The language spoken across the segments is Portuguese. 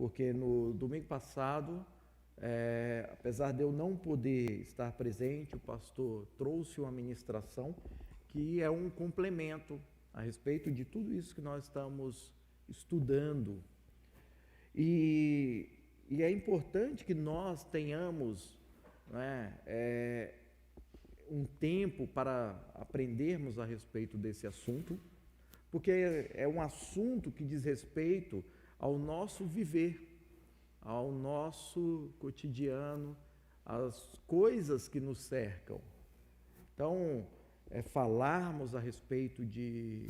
porque no domingo passado, apesar de eu não poder estar presente, o pastor trouxe uma ministração que é um complemento a respeito de tudo isso que nós estamos estudando. E é importante que nós tenhamos, né, um tempo para aprendermos a respeito desse assunto, porque é um assunto que diz respeito ao nosso viver, ao nosso cotidiano, às coisas que nos cercam. Então, falarmos a respeito de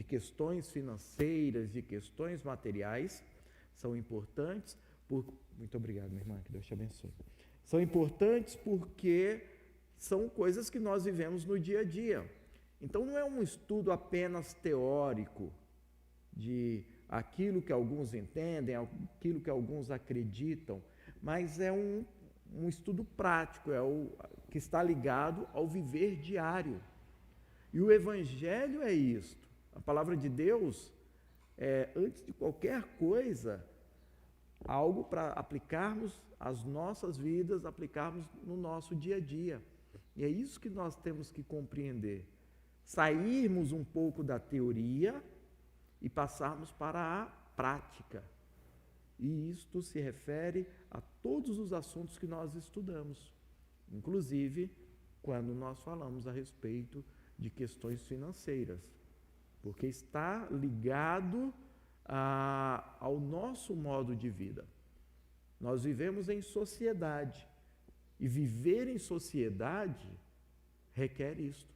questões financeiras, de questões materiais, são importantes. Muito obrigado, minha irmã, que Deus te abençoe. São importantes porque são coisas que nós vivemos no dia a dia. Então, não é um estudo apenas teórico de aquilo que alguns entendem, aquilo que alguns acreditam, mas é um estudo prático, que está ligado ao viver diário. E o Evangelho é isto. A palavra de Deus é, antes de qualquer coisa, algo para aplicarmos às nossas vidas, aplicarmos no nosso dia a dia. E é isso que nós temos que compreender. Sairmos um pouco da teoria e passarmos para a prática. E isto se refere a todos os assuntos que nós estudamos, inclusive quando nós falamos a respeito de questões financeiras, porque está ligado ao nosso modo de vida. Nós vivemos em sociedade, e viver em sociedade requer isto,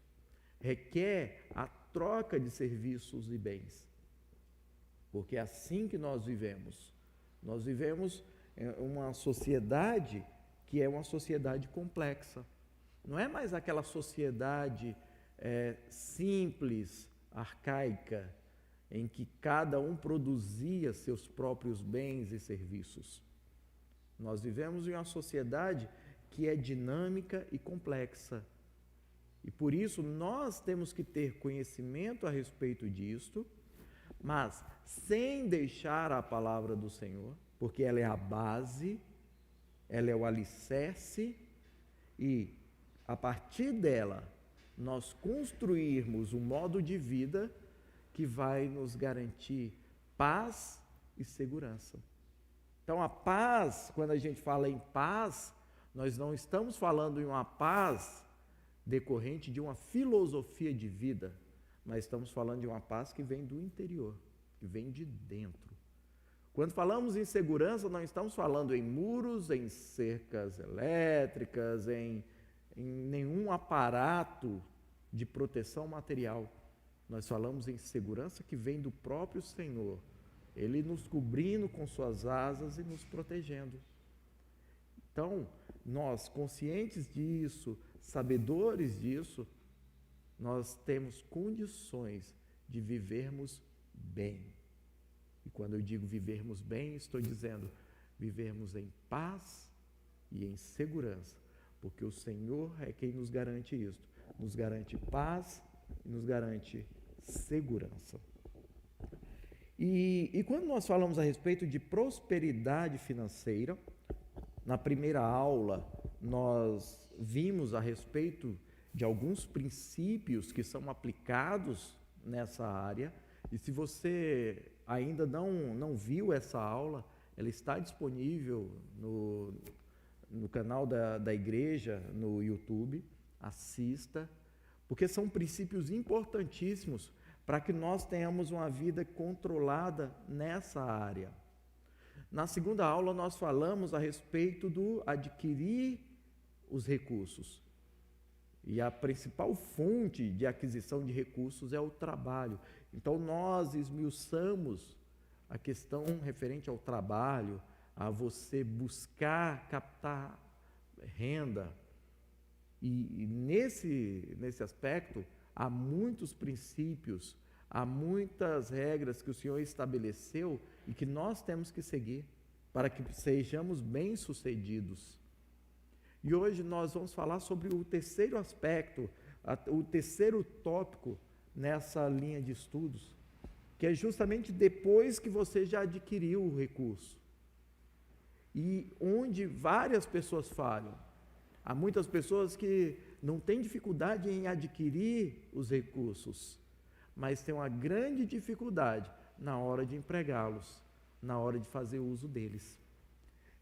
requer a troca de serviços e bens, porque é assim que nós vivemos. Nós vivemos uma sociedade que é uma sociedade complexa. Não é mais aquela sociedade simples, arcaica, em que cada um produzia seus próprios bens e serviços. Nós vivemos em uma sociedade que é dinâmica e complexa. E por isso nós temos que ter conhecimento a respeito disto, mas sem deixar a palavra do Senhor, porque ela é a base, ela é o alicerce, e a partir dela nós construirmos um modo de vida que vai nos garantir paz e segurança. Então a paz, quando a gente fala em paz, nós não estamos falando em uma paz decorrente de uma filosofia de vida, mas estamos falando de uma paz que vem do interior, que vem de dentro. Quando falamos em segurança, não estamos falando em muros, em cercas elétricas, em nenhum aparato de proteção material. Nós falamos em segurança que vem do próprio Senhor, Ele nos cobrindo com suas asas e nos protegendo. Então, nós, conscientes disso, sabedores disso, nós temos condições de vivermos bem. E quando eu digo vivermos bem, estou dizendo vivermos em paz e em segurança, porque o Senhor é quem nos garante isso, nos garante paz e nos garante segurança. E quando nós falamos a respeito de prosperidade financeira, na primeira aula nós vimos a respeito de alguns princípios que são aplicados nessa área, e se você ainda não viu essa aula, ela está disponível no canal da igreja, no YouTube, assista, porque são princípios importantíssimos para que nós tenhamos uma vida controlada nessa área. Na segunda aula nós falamos a respeito do adquirir os recursos. E a principal fonte de aquisição de recursos é o trabalho. Então nós esmiuçamos a questão referente ao trabalho, a você buscar captar renda. E nesse aspecto há muitos princípios, há muitas regras que o Senhor estabeleceu e que nós temos que seguir para que sejamos bem-sucedidos. E hoje nós vamos falar sobre o terceiro aspecto, o terceiro tópico nessa linha de estudos, que é justamente depois que você já adquiriu o recurso. e onde várias pessoas falham. Há muitas pessoas que não têm dificuldade em adquirir os recursos, mas têm uma grande dificuldade na hora de empregá-los, na hora de fazer uso deles.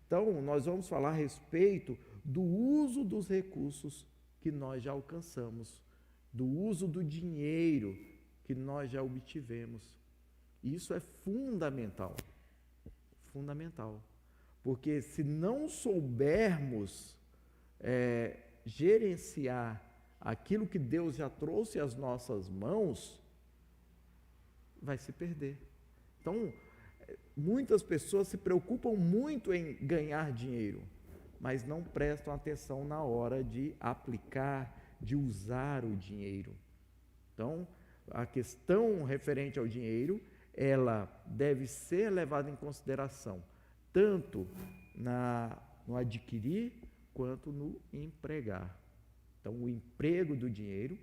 Então, nós vamos falar a respeito do uso dos recursos que nós já alcançamos, do uso do dinheiro que nós já obtivemos. Isso é fundamental, fundamental, porque se não soubermos gerenciar aquilo que Deus já trouxe às nossas mãos, vai se perder. Então, muitas pessoas se preocupam muito em ganhar dinheiro, mas não prestam atenção na hora de aplicar, de usar o dinheiro. Então, a questão referente ao dinheiro, ela deve ser levada em consideração, tanto no adquirir, quanto no empregar. Então, o emprego do dinheiro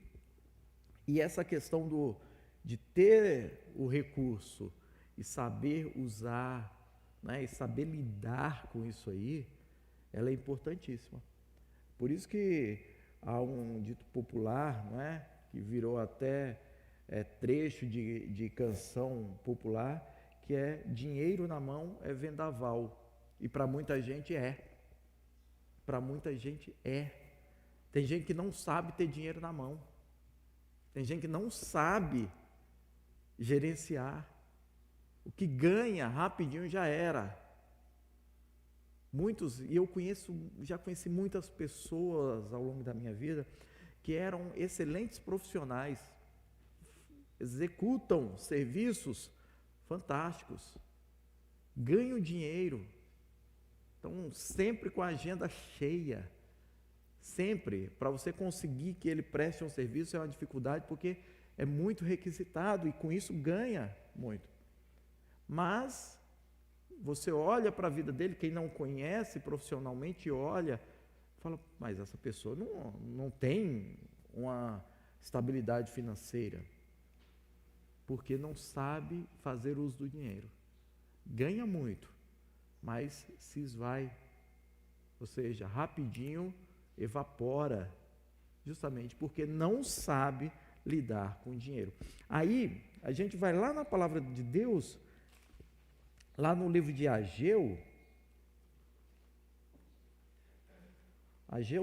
e essa questão de ter o recurso e saber usar, né, e saber lidar com isso aí, ela é importantíssima. Por isso que há um dito popular, não é, que virou até trecho de canção popular, que é: dinheiro na mão é vendaval. E para muita gente Para muita gente Tem gente que não sabe ter dinheiro na mão. Tem gente que não sabe gerenciar. O que ganha rapidinho já era. E eu já conheci muitas pessoas ao longo da minha vida que eram excelentes profissionais, executam serviços fantásticos, ganham dinheiro, estão sempre com a agenda cheia, sempre. Para você conseguir que ele preste um serviço é uma dificuldade, porque é muito requisitado e com isso ganha muito. Mas você olha para a vida dele, quem não conhece profissionalmente olha, fala: mas essa pessoa não tem uma estabilidade financeira, porque não sabe fazer uso do dinheiro. Ganha muito, mas se esvai, ou seja, rapidinho evapora, justamente porque não sabe lidar com o dinheiro. Aí, a gente vai lá na palavra de Deus, lá no livro de Ageu,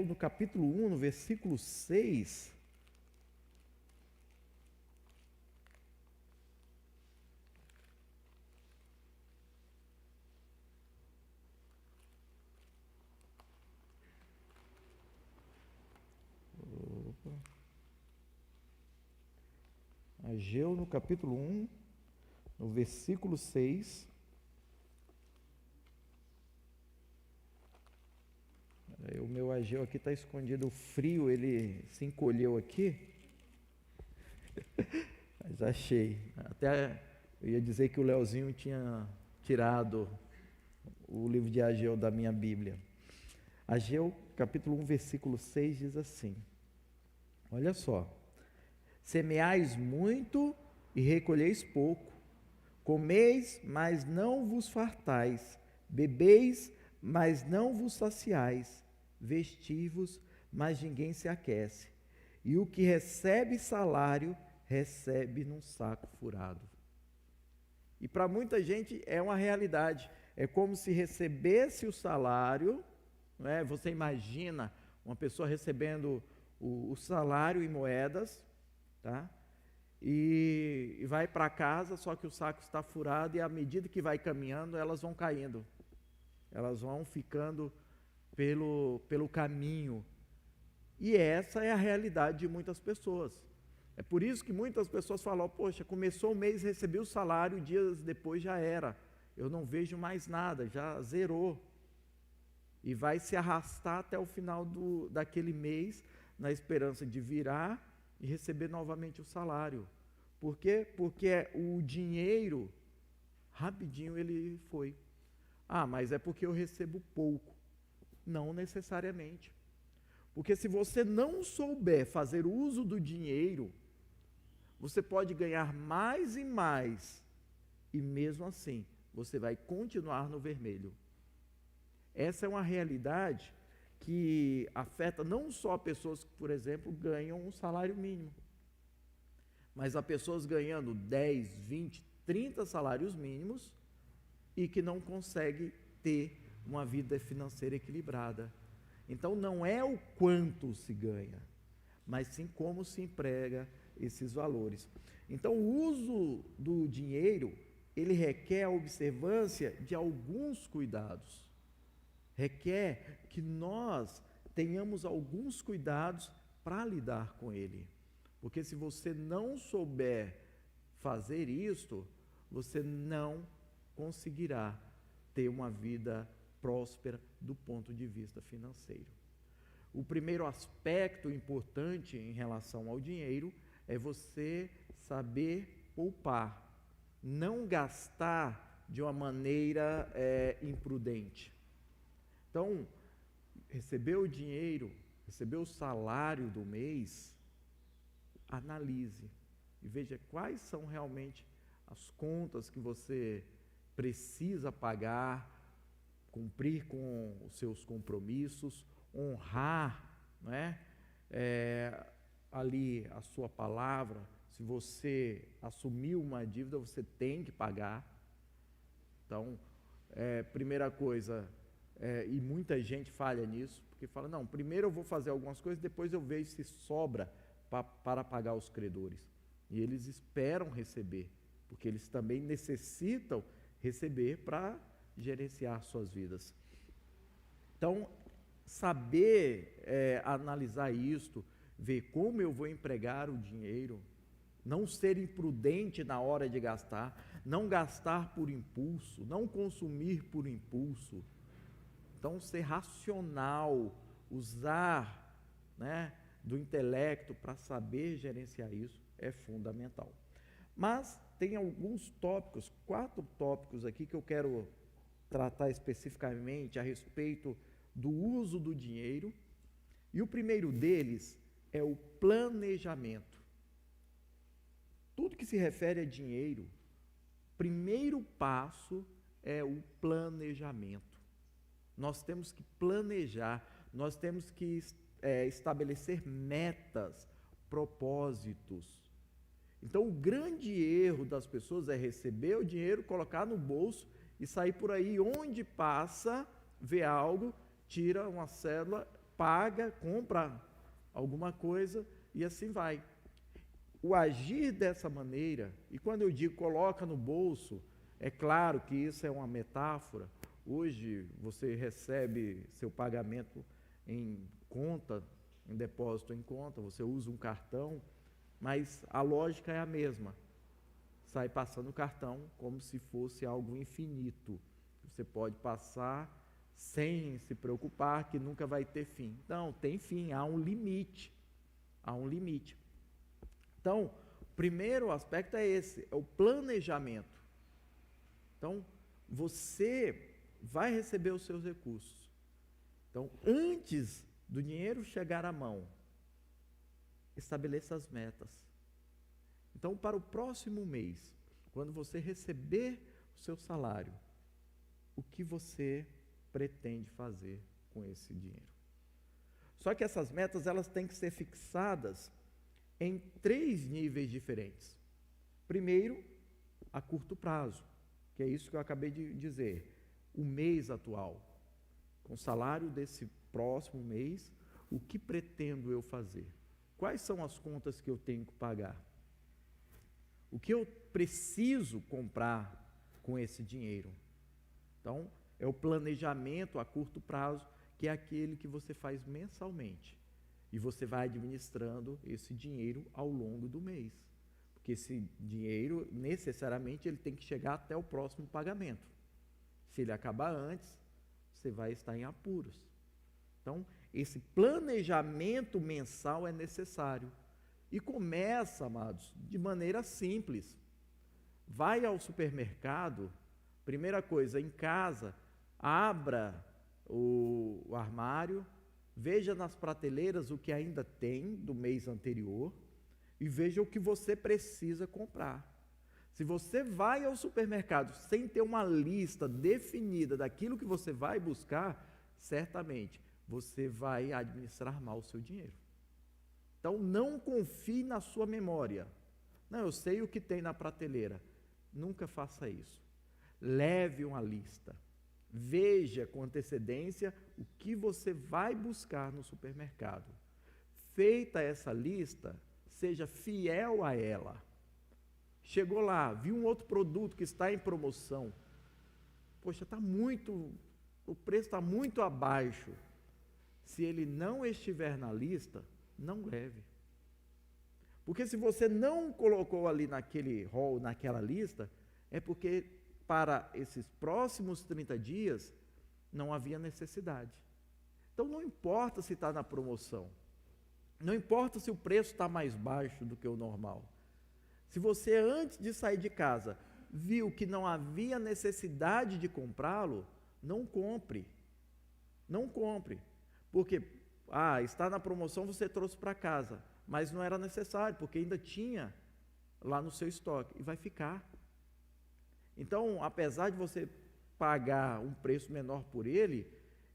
no capítulo 1, no versículo 6, Ageu, no capítulo 1, no versículo 6. O meu Ageu aqui está escondido, o frio, ele se encolheu aqui. Mas achei. Até eu ia dizer que o Leozinho tinha tirado o livro de Ageu da minha Bíblia. Ageu, capítulo 1, versículo 6, diz assim: olha só: semeais muito e recolheis pouco, comeis, mas não vos fartais, bebeis, mas não vos saciais, vestivos, mas ninguém se aquece, e o que recebe salário, recebe num saco furado. E para muita gente é uma realidade, é como se recebesse o salário, não é? Você imagina uma pessoa recebendo o salário em moedas, tá? E vai para casa, só que o saco está furado, e à medida que vai caminhando, elas vão caindo, elas vão ficando pelo caminho. E essa é a realidade de muitas pessoas. É por isso que muitas pessoas falam: poxa, começou o mês, recebi o salário, dias depois já era, eu não vejo mais nada, já zerou. E vai se arrastar até o final daquele mês, na esperança de virar e receber novamente o salário. Por quê? Porque o dinheiro, rapidinho ele foi. Ah, mas é porque eu recebo pouco. Não necessariamente. Porque se você não souber fazer uso do dinheiro, você pode ganhar mais e mais, e mesmo assim, você vai continuar no vermelho. Essa é uma realidade que afeta não só pessoas que, por exemplo, ganham um salário mínimo, mas a pessoas ganhando 10, 20, 30 salários mínimos e que não conseguem ter uma vida financeira equilibrada. Então, não é o quanto se ganha, mas sim como se emprega esses valores. Então, o uso do dinheiro, ele requer a observância de alguns cuidados. Requer que nós tenhamos alguns cuidados para lidar com ele. Porque se você não souber fazer isto, você não conseguirá ter uma vida próspera do ponto de vista financeiro. O primeiro aspecto importante em relação ao dinheiro é você saber poupar, não gastar de uma maneira imprudente. Então, receber o dinheiro, receber o salário do mês, analise e veja quais são realmente as contas que você precisa pagar, cumprir com os seus compromissos, honrar, né? Ali a sua palavra. Se você assumiu uma dívida, você tem que pagar. Então, primeira coisa, e muita gente falha nisso, porque fala, não, primeiro eu vou fazer algumas coisas, depois eu vejo se sobra para pagar os credores. E eles esperam receber, porque eles também necessitam receber para gerenciar suas vidas. Então, saber analisar isto, ver como eu vou empregar o dinheiro, não ser imprudente na hora de gastar, não gastar por impulso, não consumir por impulso. Então, ser racional, usar, né, do intelecto para saber gerenciar isso é fundamental. Mas tem alguns tópicos, 4 tópicos aqui que eu quero tratar especificamente a respeito do uso do dinheiro. E o primeiro deles é o planejamento. Tudo que se refere a dinheiro, primeiro passo é o planejamento. Nós temos que planejar, nós temos que estabelecer metas, propósitos. Então, o grande erro das pessoas é receber o dinheiro, colocar no bolso e sair por aí, onde passa, vê algo, tira uma cédula, paga, compra alguma coisa e assim vai. O agir dessa maneira, e quando eu digo coloca no bolso, é claro que isso é uma metáfora. Hoje você recebe seu pagamento em conta, em depósito em conta, você usa um cartão, mas a lógica é a mesma. Sai passando o cartão como se fosse algo infinito. Você pode passar sem se preocupar que nunca vai ter fim. Não, tem fim, há um limite. Há um limite. Então, o primeiro aspecto é esse, é o planejamento. Então, você vai receber os seus recursos. Então, antes do dinheiro chegar à mão, estabeleça as metas. Então, para o próximo mês, quando você receber o seu salário, o que você pretende fazer com esse dinheiro? Só que essas metas, elas têm que ser fixadas em 3 níveis diferentes. Primeiro, a curto prazo, que é isso que eu acabei de dizer, o mês atual. Com o salário desse próximo mês, o que pretendo eu fazer? Quais são as contas que eu tenho que pagar? O que eu preciso comprar com esse dinheiro? Então, é o planejamento a curto prazo, que é aquele que você faz mensalmente. E você vai administrando esse dinheiro ao longo do mês. Porque esse dinheiro, necessariamente, ele tem que chegar até o próximo pagamento. Se ele acabar antes, você vai estar em apuros. Então, esse planejamento mensal é necessário. E começa, amados, de maneira simples. Vai ao supermercado, primeira coisa, em casa, abra o armário, veja nas prateleiras o que ainda tem do mês anterior e veja o que você precisa comprar. Se você vai ao supermercado sem ter uma lista definida daquilo que você vai buscar, certamente você vai administrar mal o seu dinheiro. Então, não confie na sua memória. Não, eu sei o que tem na prateleira. Nunca faça isso. Leve uma lista. Veja com antecedência o que você vai buscar no supermercado. Feita essa lista, seja fiel a ela. Chegou lá, viu um outro produto que está em promoção. Poxa, o preço está muito abaixo. Se ele não estiver na lista, não leve. Porque se você não colocou ali naquele rol, naquela lista, é porque para esses próximos 30 dias não havia necessidade. Então não importa se está na promoção, não importa se o preço está mais baixo do que o normal. Se você antes de sair de casa viu que não havia necessidade de comprá-lo, não compre. Não compre. Porque, está na promoção, você trouxe para casa, mas não era necessário, porque ainda tinha lá no seu estoque, e vai ficar. Então, apesar de você pagar um preço menor por ele,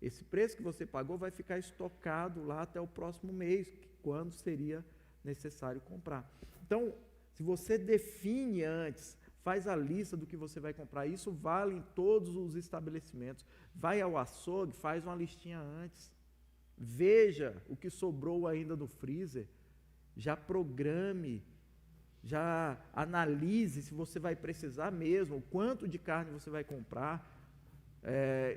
esse preço que você pagou vai ficar estocado lá até o próximo mês, quando seria necessário comprar. Então, se você define antes, faz a lista do que você vai comprar, isso vale em todos os estabelecimentos. Vai ao açougue, faz uma listinha antes. Veja o que sobrou ainda no freezer, já programe, já analise se você vai precisar mesmo, o quanto de carne você vai comprar,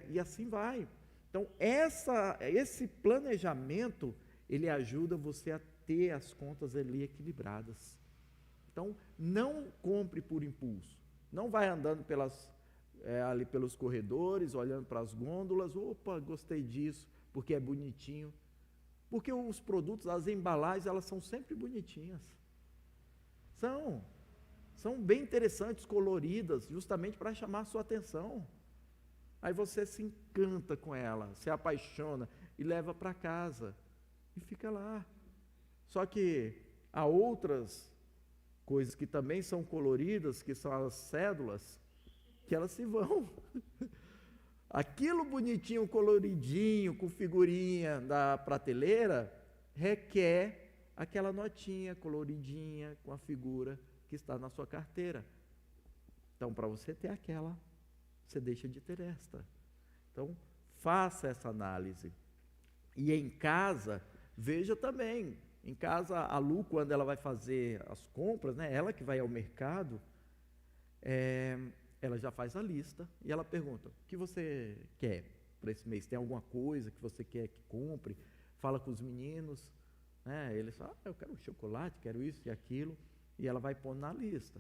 e assim vai. Então, esse planejamento, ele ajuda você a ter as contas ali equilibradas. Então, não compre por impulso, não vai andando ali pelos corredores, olhando para as gôndolas, opa, gostei disso, porque é bonitinho. Porque os produtos, as embalagens, elas são sempre bonitinhas. São bem interessantes, coloridas, justamente para chamar a sua atenção. Aí você se encanta com ela, se apaixona e leva para casa e fica lá. Só que há outras coisas que também são coloridas, que são as cédulas, que elas se vão. Aquilo bonitinho, coloridinho, com figurinha da prateleira, requer aquela notinha coloridinha com a figura que está na sua carteira. Então, para você ter aquela, você deixa de ter esta. Então, faça essa análise. E em casa, veja também. Em casa, a Lu, quando ela vai fazer as compras, ela que vai ao mercado, ela já faz a lista e ela pergunta: o que você quer para esse mês? Tem alguma coisa que você quer que compre? Fala com os meninos, eles falam: eu quero um chocolate, quero isso e aquilo, e ela vai pôr na lista.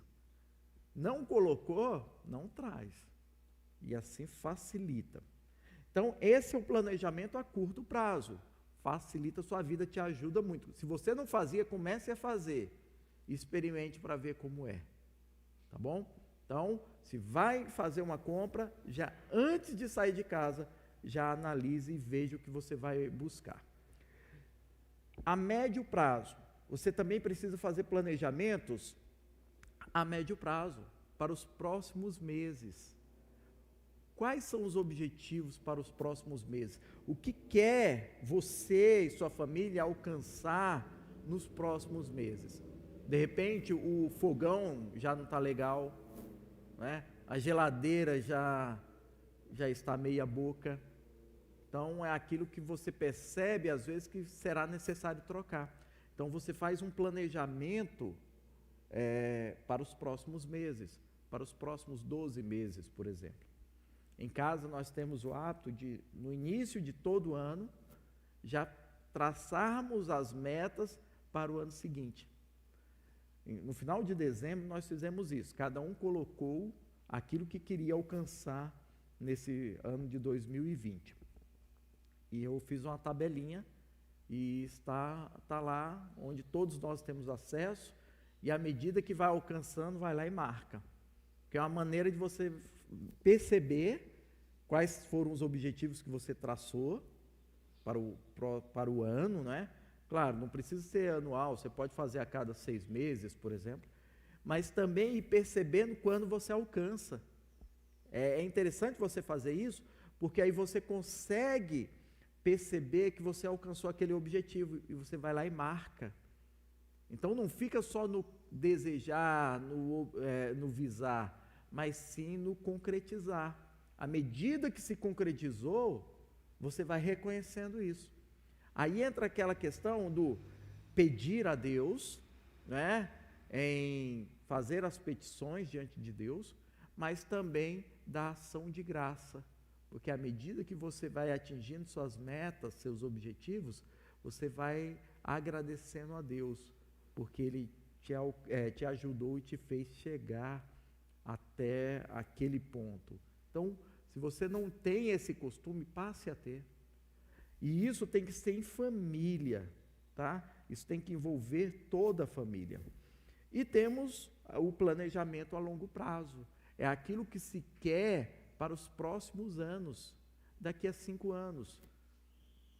Não colocou, não traz. E assim facilita. Então, esse é o planejamento a curto prazo. Facilita a sua vida, te ajuda muito. Se você não fazia, comece a fazer. Experimente para ver como é. Tá bom? Então, se vai fazer uma compra, já antes de sair de casa, já analise e veja o que você vai buscar. A médio prazo, você também precisa fazer planejamentos a médio prazo, para os próximos meses. Quais são os objetivos para os próximos meses? O que quer você e sua família alcançar nos próximos meses? De repente, o fogão já não está legal, a geladeira já está meia boca. Então, é aquilo que você percebe, às vezes, que será necessário trocar. Então, você faz um planejamento para os próximos meses, para os próximos 12 meses, por exemplo. Em casa, nós temos o hábito de, no início de todo ano, já traçarmos as metas para o ano seguinte. No final de dezembro, nós fizemos isso. Cada um colocou aquilo que queria alcançar nesse ano de 2020. E eu fiz uma tabelinha e está lá onde todos nós temos acesso, e à medida que vai alcançando, vai lá e marca. Que é uma maneira de você perceber quais foram os objetivos que você traçou para o ano, Claro, não precisa ser anual, você pode fazer a cada 6 meses, por exemplo, mas também ir percebendo quando você alcança. É interessante você fazer isso, porque aí você consegue perceber que você alcançou aquele objetivo e você vai lá e marca. Então não fica só no desejar, no visar, mas sim no concretizar. À medida que se concretizou, você vai reconhecendo isso. Aí entra aquela questão do pedir a Deus, né, em fazer as petições diante de Deus, mas também da ação de graça, porque à medida que você vai atingindo suas metas, seus objetivos, você vai agradecendo a Deus, porque Ele te ajudou e te fez chegar até aquele ponto. Então, se você não tem esse costume, passe a ter. E isso tem que ser em família, tá? Isso tem que envolver toda a família. E temos o planejamento a longo prazo. É aquilo que se quer para os próximos anos, daqui a 5 anos.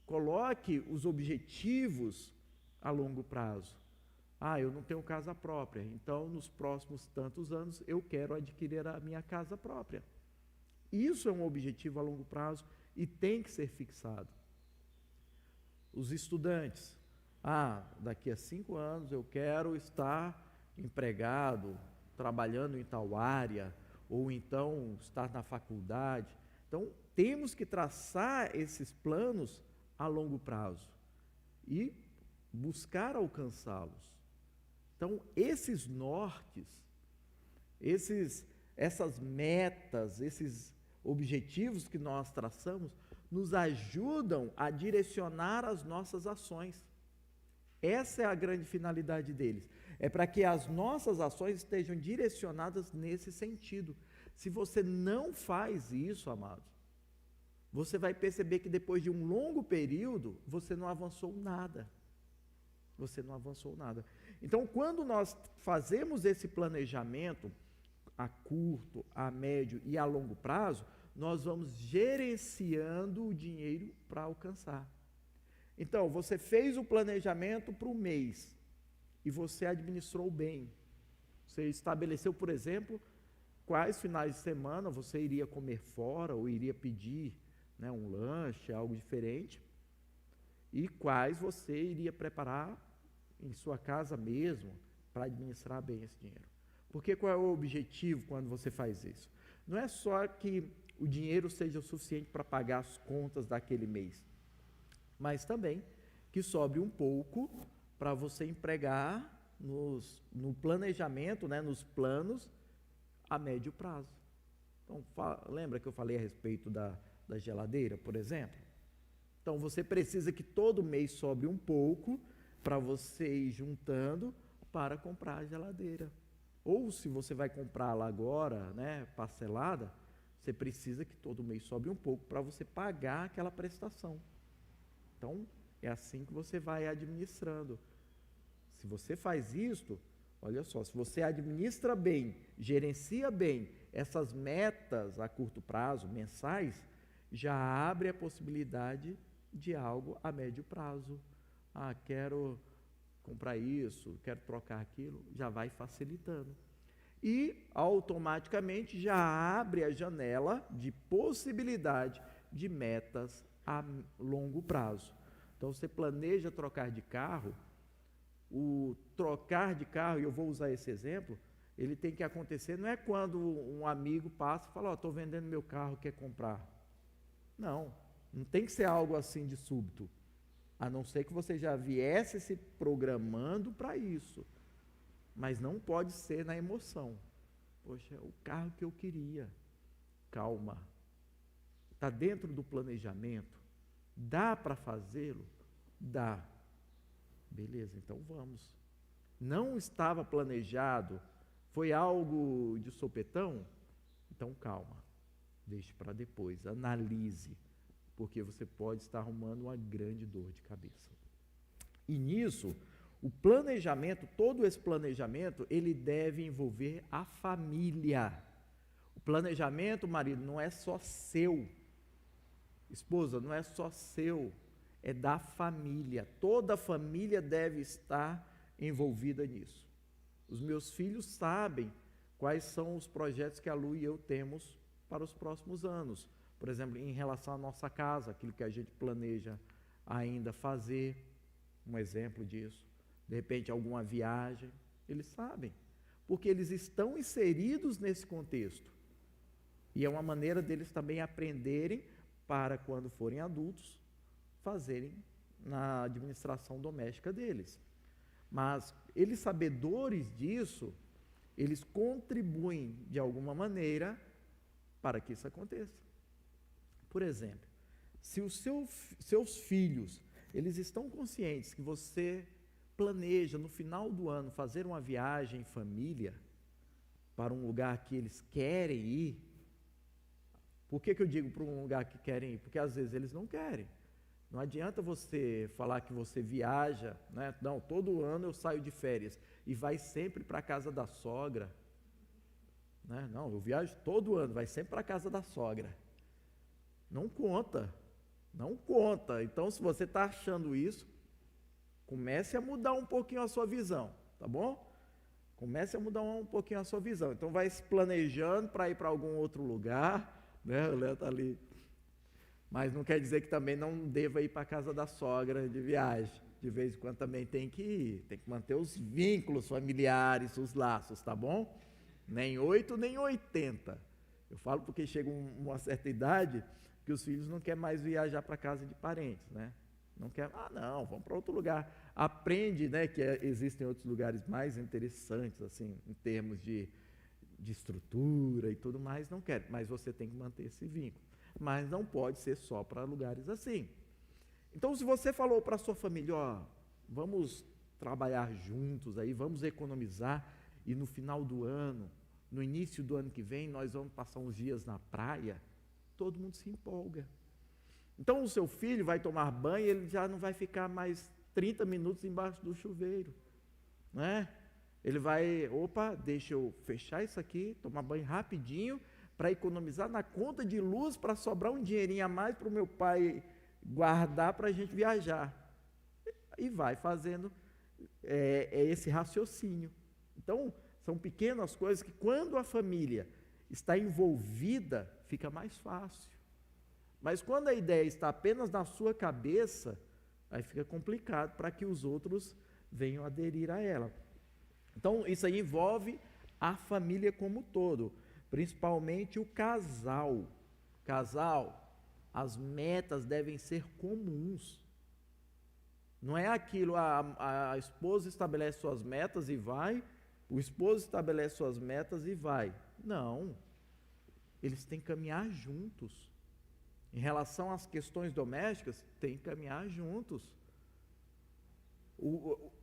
Coloque os objetivos a longo prazo. Eu não tenho casa própria, então nos próximos tantos anos eu quero adquirir a minha casa própria. Isso é um objetivo a longo prazo e tem que ser fixado. Os estudantes, daqui a 5 anos eu quero estar empregado, trabalhando em tal área, ou então estar na faculdade. Então, temos que traçar esses planos a longo prazo e buscar alcançá-los. Então, esses nortes, essas metas, esses objetivos que nós traçamos, nos ajudam a direcionar as nossas ações. Essa é a grande finalidade deles. É para que as nossas ações estejam direcionadas nesse sentido. Se você não faz isso, amados, você vai perceber que depois de um longo período, você não avançou nada. Você não avançou nada. Então, quando nós fazemos esse planejamento a curto, a médio e a longo prazo, nós vamos gerenciando o dinheiro para alcançar. Então, você fez o planejamento para o mês e você administrou bem. Você estabeleceu, por exemplo, quais finais de semana você iria comer fora ou iria pedir, né, um lanche, algo diferente, e quais você iria preparar em sua casa mesmo para administrar bem esse dinheiro. Porque qual é o objetivo quando você faz isso? Não é só que o dinheiro seja o suficiente para pagar as contas daquele mês, mas também que sobre um pouco para você empregar no planejamento, né, nos planos a médio prazo. Então, lembra que eu falei a respeito da geladeira, por exemplo? Então, você precisa que todo mês sobre um pouco para você ir juntando para comprar a geladeira. Ou se você vai comprá-la agora, né, parcelada, você precisa que todo mês sobre um pouco para você pagar aquela prestação. Então, é assim que você vai administrando. Se você faz isto, olha só, se você administra bem, gerencia bem essas metas a curto prazo, mensais, já abre a possibilidade de algo a médio prazo. Quero comprar isso, quero trocar aquilo, já vai facilitando. E automaticamente já abre a janela de possibilidade de metas a longo prazo. Então, você planeja trocar de carro, o trocar de carro, e eu vou usar esse exemplo, ele tem que acontecer, não é quando um amigo passa e fala, estou vendendo meu carro, quer comprar? Não tem que ser algo assim de súbito, a não ser que você já viesse se programando para isso, mas não pode ser na emoção. Poxa, o carro que eu queria. Calma, está dentro do planejamento, dá para fazê-lo? Dá. Beleza, então vamos. Não estava planejado, foi algo de sopetão? Então calma, deixe para depois, analise, porque você pode estar arrumando uma grande dor de cabeça. E nisso, o planejamento, todo esse planejamento, ele deve envolver a família. O planejamento, marido, não é só seu. Esposa, não é só seu, é da família. Toda a família deve estar envolvida nisso. Os meus filhos sabem quais são os projetos que a Lu e eu temos para os próximos anos. Por exemplo, em relação à nossa casa, aquilo que a gente planeja ainda fazer, um exemplo disso. De repente, alguma viagem, eles sabem, porque eles estão inseridos nesse contexto. E é uma maneira deles também aprenderem para, quando forem adultos, fazerem na administração doméstica deles. Mas eles, sabedores disso, eles contribuem de alguma maneira para que isso aconteça. Por exemplo, se os seus filhos, eles estão conscientes que você planeja no final do ano fazer uma viagem em família para um lugar que eles querem ir. Por que eu digo para um lugar que querem ir? Porque às vezes eles não querem. Não adianta você falar que você viaja, né? Não, todo ano eu saio de férias e vai sempre para a casa da sogra. Né? Não, eu viajo todo ano, vai sempre para a casa da sogra. Não conta, não conta. Então, se você está achando isso, comece a mudar um pouquinho a sua visão, tá bom? Comece a mudar um pouquinho a sua visão. Então, vai se planejando para ir para algum outro lugar, né? O Léo está ali. Mas não quer dizer que também não deva ir para a casa da sogra de viagem. De vez em quando também tem que ir, tem que manter os vínculos familiares, os laços, tá bom? Nem 8, nem 80. Eu falo porque chega uma certa idade que os filhos não querem mais viajar para a casa de parentes, né? Não quer, não, vamos para outro lugar. Aprende, né, que existem outros lugares mais interessantes, assim, em termos de estrutura e tudo mais, não quer. Mas você tem que manter esse vínculo. Mas não pode ser só para lugares assim. Então, se você falou para a sua família, ó, vamos trabalhar juntos aí, vamos economizar, e no final do ano, no início do ano que vem, nós vamos passar uns dias na praia, todo mundo se empolga. Então, o seu filho vai tomar banho, ele já não vai ficar mais 30 minutos embaixo do chuveiro, né? Ele vai, deixa eu fechar isso aqui, tomar banho rapidinho, para economizar na conta de luz, para sobrar um dinheirinho a mais para o meu pai guardar para a gente viajar. E vai fazendo esse raciocínio. Então, são pequenas coisas que, quando a família está envolvida, fica mais fácil. Mas quando a ideia está apenas na sua cabeça, aí fica complicado para que os outros venham aderir a ela. Então, isso aí envolve a família como um todo, principalmente o casal. Casal, as metas devem ser comuns. Não é aquilo, a esposa estabelece suas metas e vai, o esposo estabelece suas metas e vai. Não. Eles têm que caminhar juntos. Em relação às questões domésticas, têm que caminhar juntos.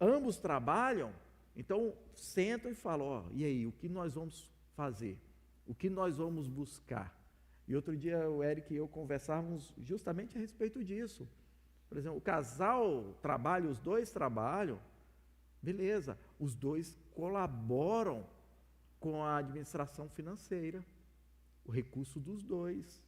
Ambos trabalham, então sentam e falam, e aí, o que nós vamos fazer? O que nós vamos buscar? E outro dia o Eric e eu conversávamos justamente a respeito disso. Por exemplo, o casal trabalha, os dois trabalham, beleza, os dois colaboram com a administração financeira, o recurso dos dois.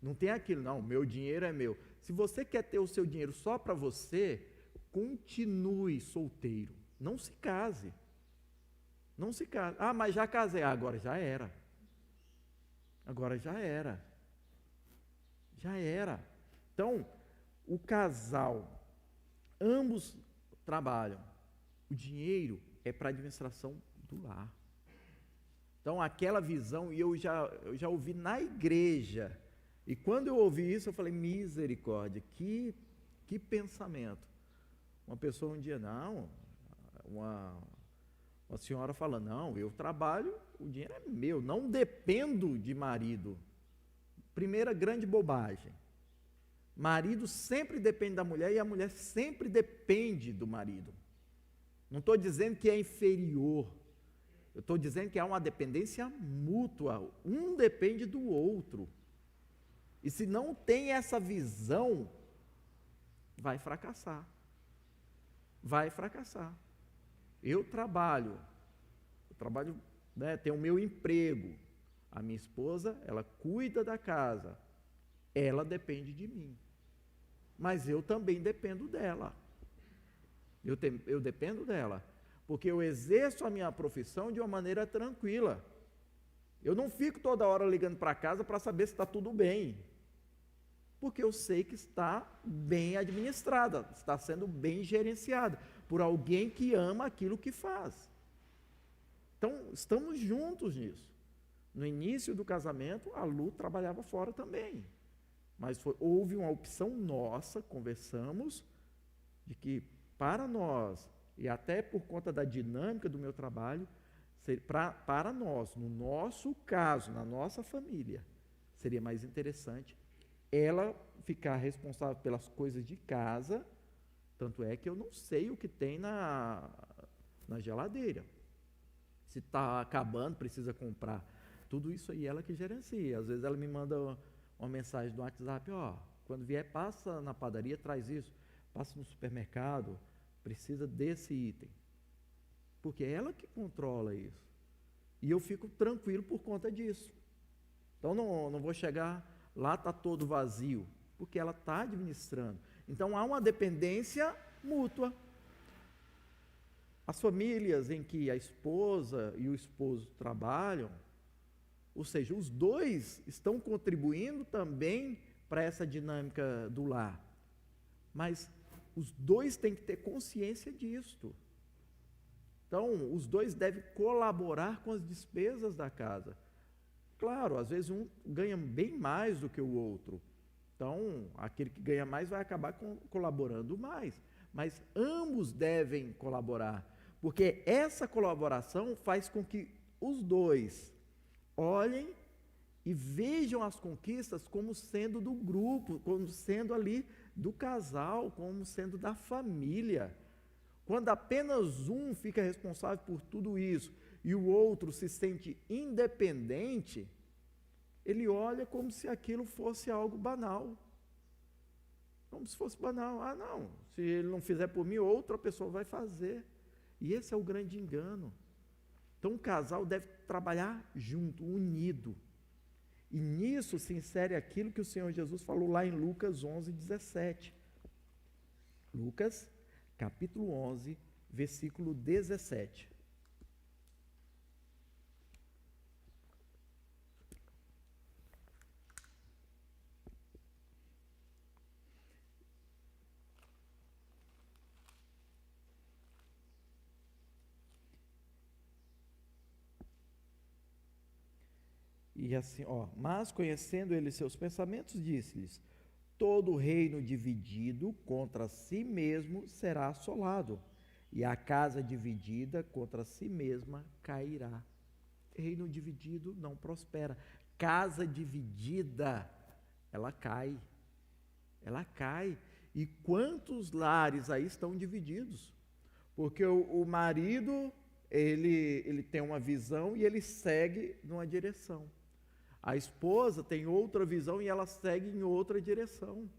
Não tem aquilo, não, meu dinheiro é meu. Se você quer ter o seu dinheiro só para você, continue solteiro, não se case. Não se case. Mas já casei. Agora já era. Já era. Então, o casal, ambos trabalham. O dinheiro é para a administração do lar. Então, aquela visão, e eu já ouvi na igreja, e quando eu ouvi isso, eu falei, misericórdia, que pensamento. Uma pessoa um dia, uma senhora fala, não, eu trabalho, o dinheiro é meu, não dependo de marido. Primeira grande bobagem. Marido sempre depende da mulher e a mulher sempre depende do marido. Não estou dizendo que é inferior, eu estou dizendo que há uma dependência mútua, um depende do outro. E se não tem essa visão, vai fracassar. Eu trabalho, né, tenho o meu emprego, a minha esposa, ela cuida da casa, ela depende de mim, mas eu também dependo dela. Eu dependo dela, porque eu exerço a minha profissão de uma maneira tranquila. Eu não fico toda hora ligando para casa para saber se está tudo bem, porque eu sei que está bem administrada, está sendo bem gerenciada por alguém que ama aquilo que faz. Então, estamos juntos nisso. No início do casamento, a Lu trabalhava fora também, mas houve uma opção nossa, conversamos, de que para nós, e até por conta da dinâmica do meu trabalho, para nós, no nosso caso, na nossa família, seria mais interessante ela ficar responsável pelas coisas de casa, tanto é que eu não sei o que tem na geladeira. Se está acabando, precisa comprar. Tudo isso aí ela que gerencia. Às vezes ela me manda uma mensagem no WhatsApp, quando vier, passa na padaria, traz isso. Passa no supermercado, precisa desse item. Porque é ela que controla isso. E eu fico tranquilo por conta disso. Então não vou chegar, lá está todo vazio, porque ela está administrando. Então há uma dependência mútua. As famílias em que a esposa e o esposo trabalham, ou seja, os dois estão contribuindo também para essa dinâmica do lar. Mas os dois têm que ter consciência disto. Então, os dois devem colaborar com as despesas da casa. Claro, às vezes um ganha bem mais do que o outro. Então, aquele que ganha mais vai acabar colaborando mais. Mas ambos devem colaborar, porque essa colaboração faz com que os dois olhem e vejam as conquistas como sendo do grupo, como sendo ali do casal, como sendo da família. Quando apenas um fica responsável por tudo isso e o outro se sente independente, ele olha como se aquilo fosse algo banal. Como se fosse banal. Não, se ele não fizer por mim, outra pessoa vai fazer. E esse é o grande engano. Então, o casal deve trabalhar junto, unido. E nisso se insere aquilo que o Senhor Jesus falou lá em Lucas 11:17. Lucas, capítulo 11, versículo 17. E assim, mas conhecendo ele seus pensamentos, disse-lhes: todo reino dividido contra si mesmo será assolado, e a casa dividida contra si mesma cairá. Reino dividido não prospera. Casa dividida, ela cai. Ela cai. E quantos lares aí estão divididos? Porque o marido, ele tem uma visão e ele segue numa direção. A esposa tem outra visão e ela segue em outra direção.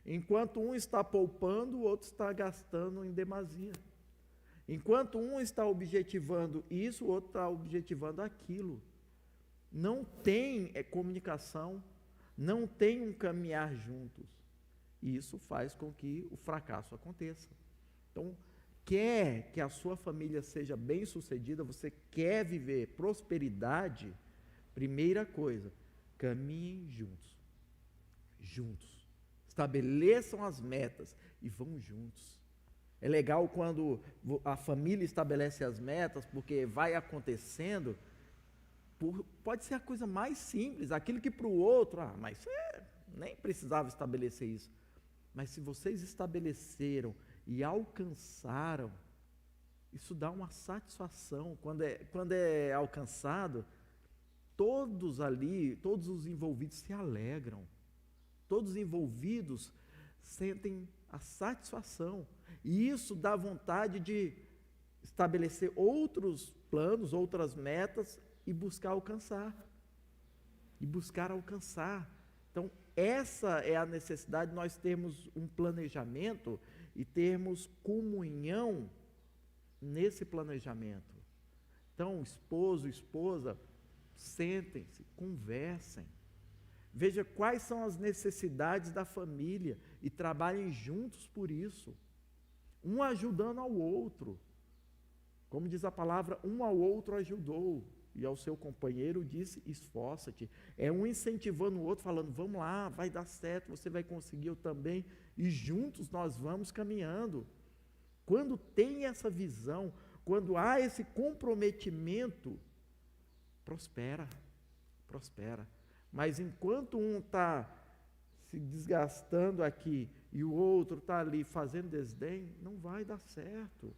Enquanto um está poupando, o outro está gastando em demasia. Enquanto um está objetivando isso, o outro está objetivando aquilo. Não tem comunicação, não tem um caminhar juntos. E isso faz com que o fracasso aconteça. Então, quer que a sua família seja bem-sucedida, você quer viver prosperidade, primeira coisa, caminhem juntos. Juntos. Estabeleçam as metas e vão juntos. É legal quando a família estabelece as metas, porque vai acontecendo, pode ser a coisa mais simples, aquilo que para o outro, mas nem precisava estabelecer isso. Mas se vocês estabeleceram e alcançaram, isso dá uma satisfação. Quando é alcançado, todos ali, todos os envolvidos se alegram. Todos os envolvidos sentem a satisfação. E isso dá vontade de estabelecer outros planos, outras metas e buscar alcançar. Então, essa é a necessidade de nós termos um planejamento e termos comunhão nesse planejamento. Então, esposo, esposa, sentem-se, conversem. Veja quais são as necessidades da família e trabalhem juntos por isso. um ajudando ao outro. Como diz a palavra, um ao outro ajudou, e ao seu companheiro disse, esforça-te. É um incentivando o outro, falando, vamos lá, vai dar certo, você vai conseguir, eu também, e juntos nós vamos caminhando. Quando tem essa visão, quando há esse comprometimento, prospera. Mas enquanto um está se desgastando aqui e o outro está ali fazendo desdém, não vai dar certo.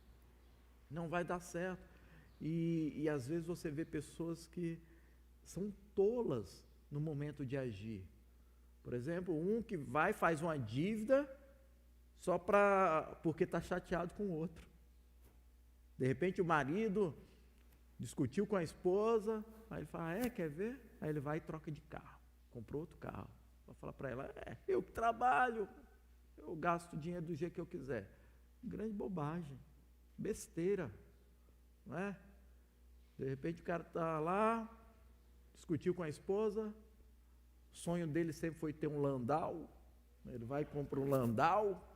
Não vai dar certo. E às vezes você vê pessoas que são tolas no momento de agir. Por exemplo, um que faz uma dívida só porque está chateado com o outro. De repente o marido discutiu com a esposa, aí ele fala, quer ver? Aí ele vai e troca de carro, comprou outro carro. Vai falar para ela, eu que trabalho, eu gasto dinheiro do jeito que eu quiser. Grande bobagem, besteira, não é? De repente o cara está lá, discutiu com a esposa, o sonho dele sempre foi ter um Landau, ele vai e compra um Landau.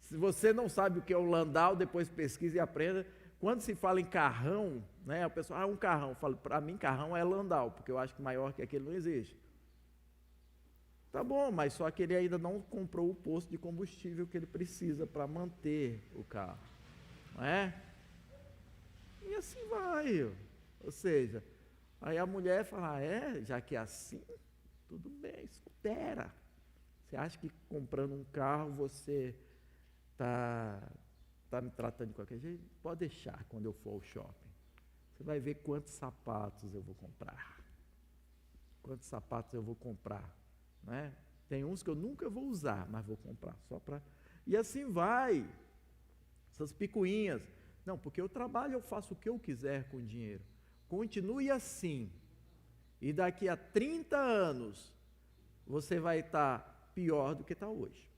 Se você não sabe o que é o Landau, depois pesquise e aprenda. Quando se fala em carrão, né, o pessoal, um carrão, eu falo, para mim carrão é Landau, porque eu acho que maior que aquele não existe. Tá bom, mas só que ele ainda não comprou o posto de combustível que ele precisa para manter o carro, não é? E assim vai, ou seja, aí a mulher fala, já que é assim, tudo bem, espera. Você acha que comprando um carro você está me tratando de qualquer jeito? Pode deixar quando eu for ao shopping. Você vai ver quantos sapatos eu vou comprar. Né? Tem uns que eu nunca vou usar, mas vou comprar só para... E assim vai. Essas picuinhas. Não, porque eu trabalho, eu faço o que eu quiser com o dinheiro. Continue assim. E daqui a 30 anos, você vai estar pior do que está hoje,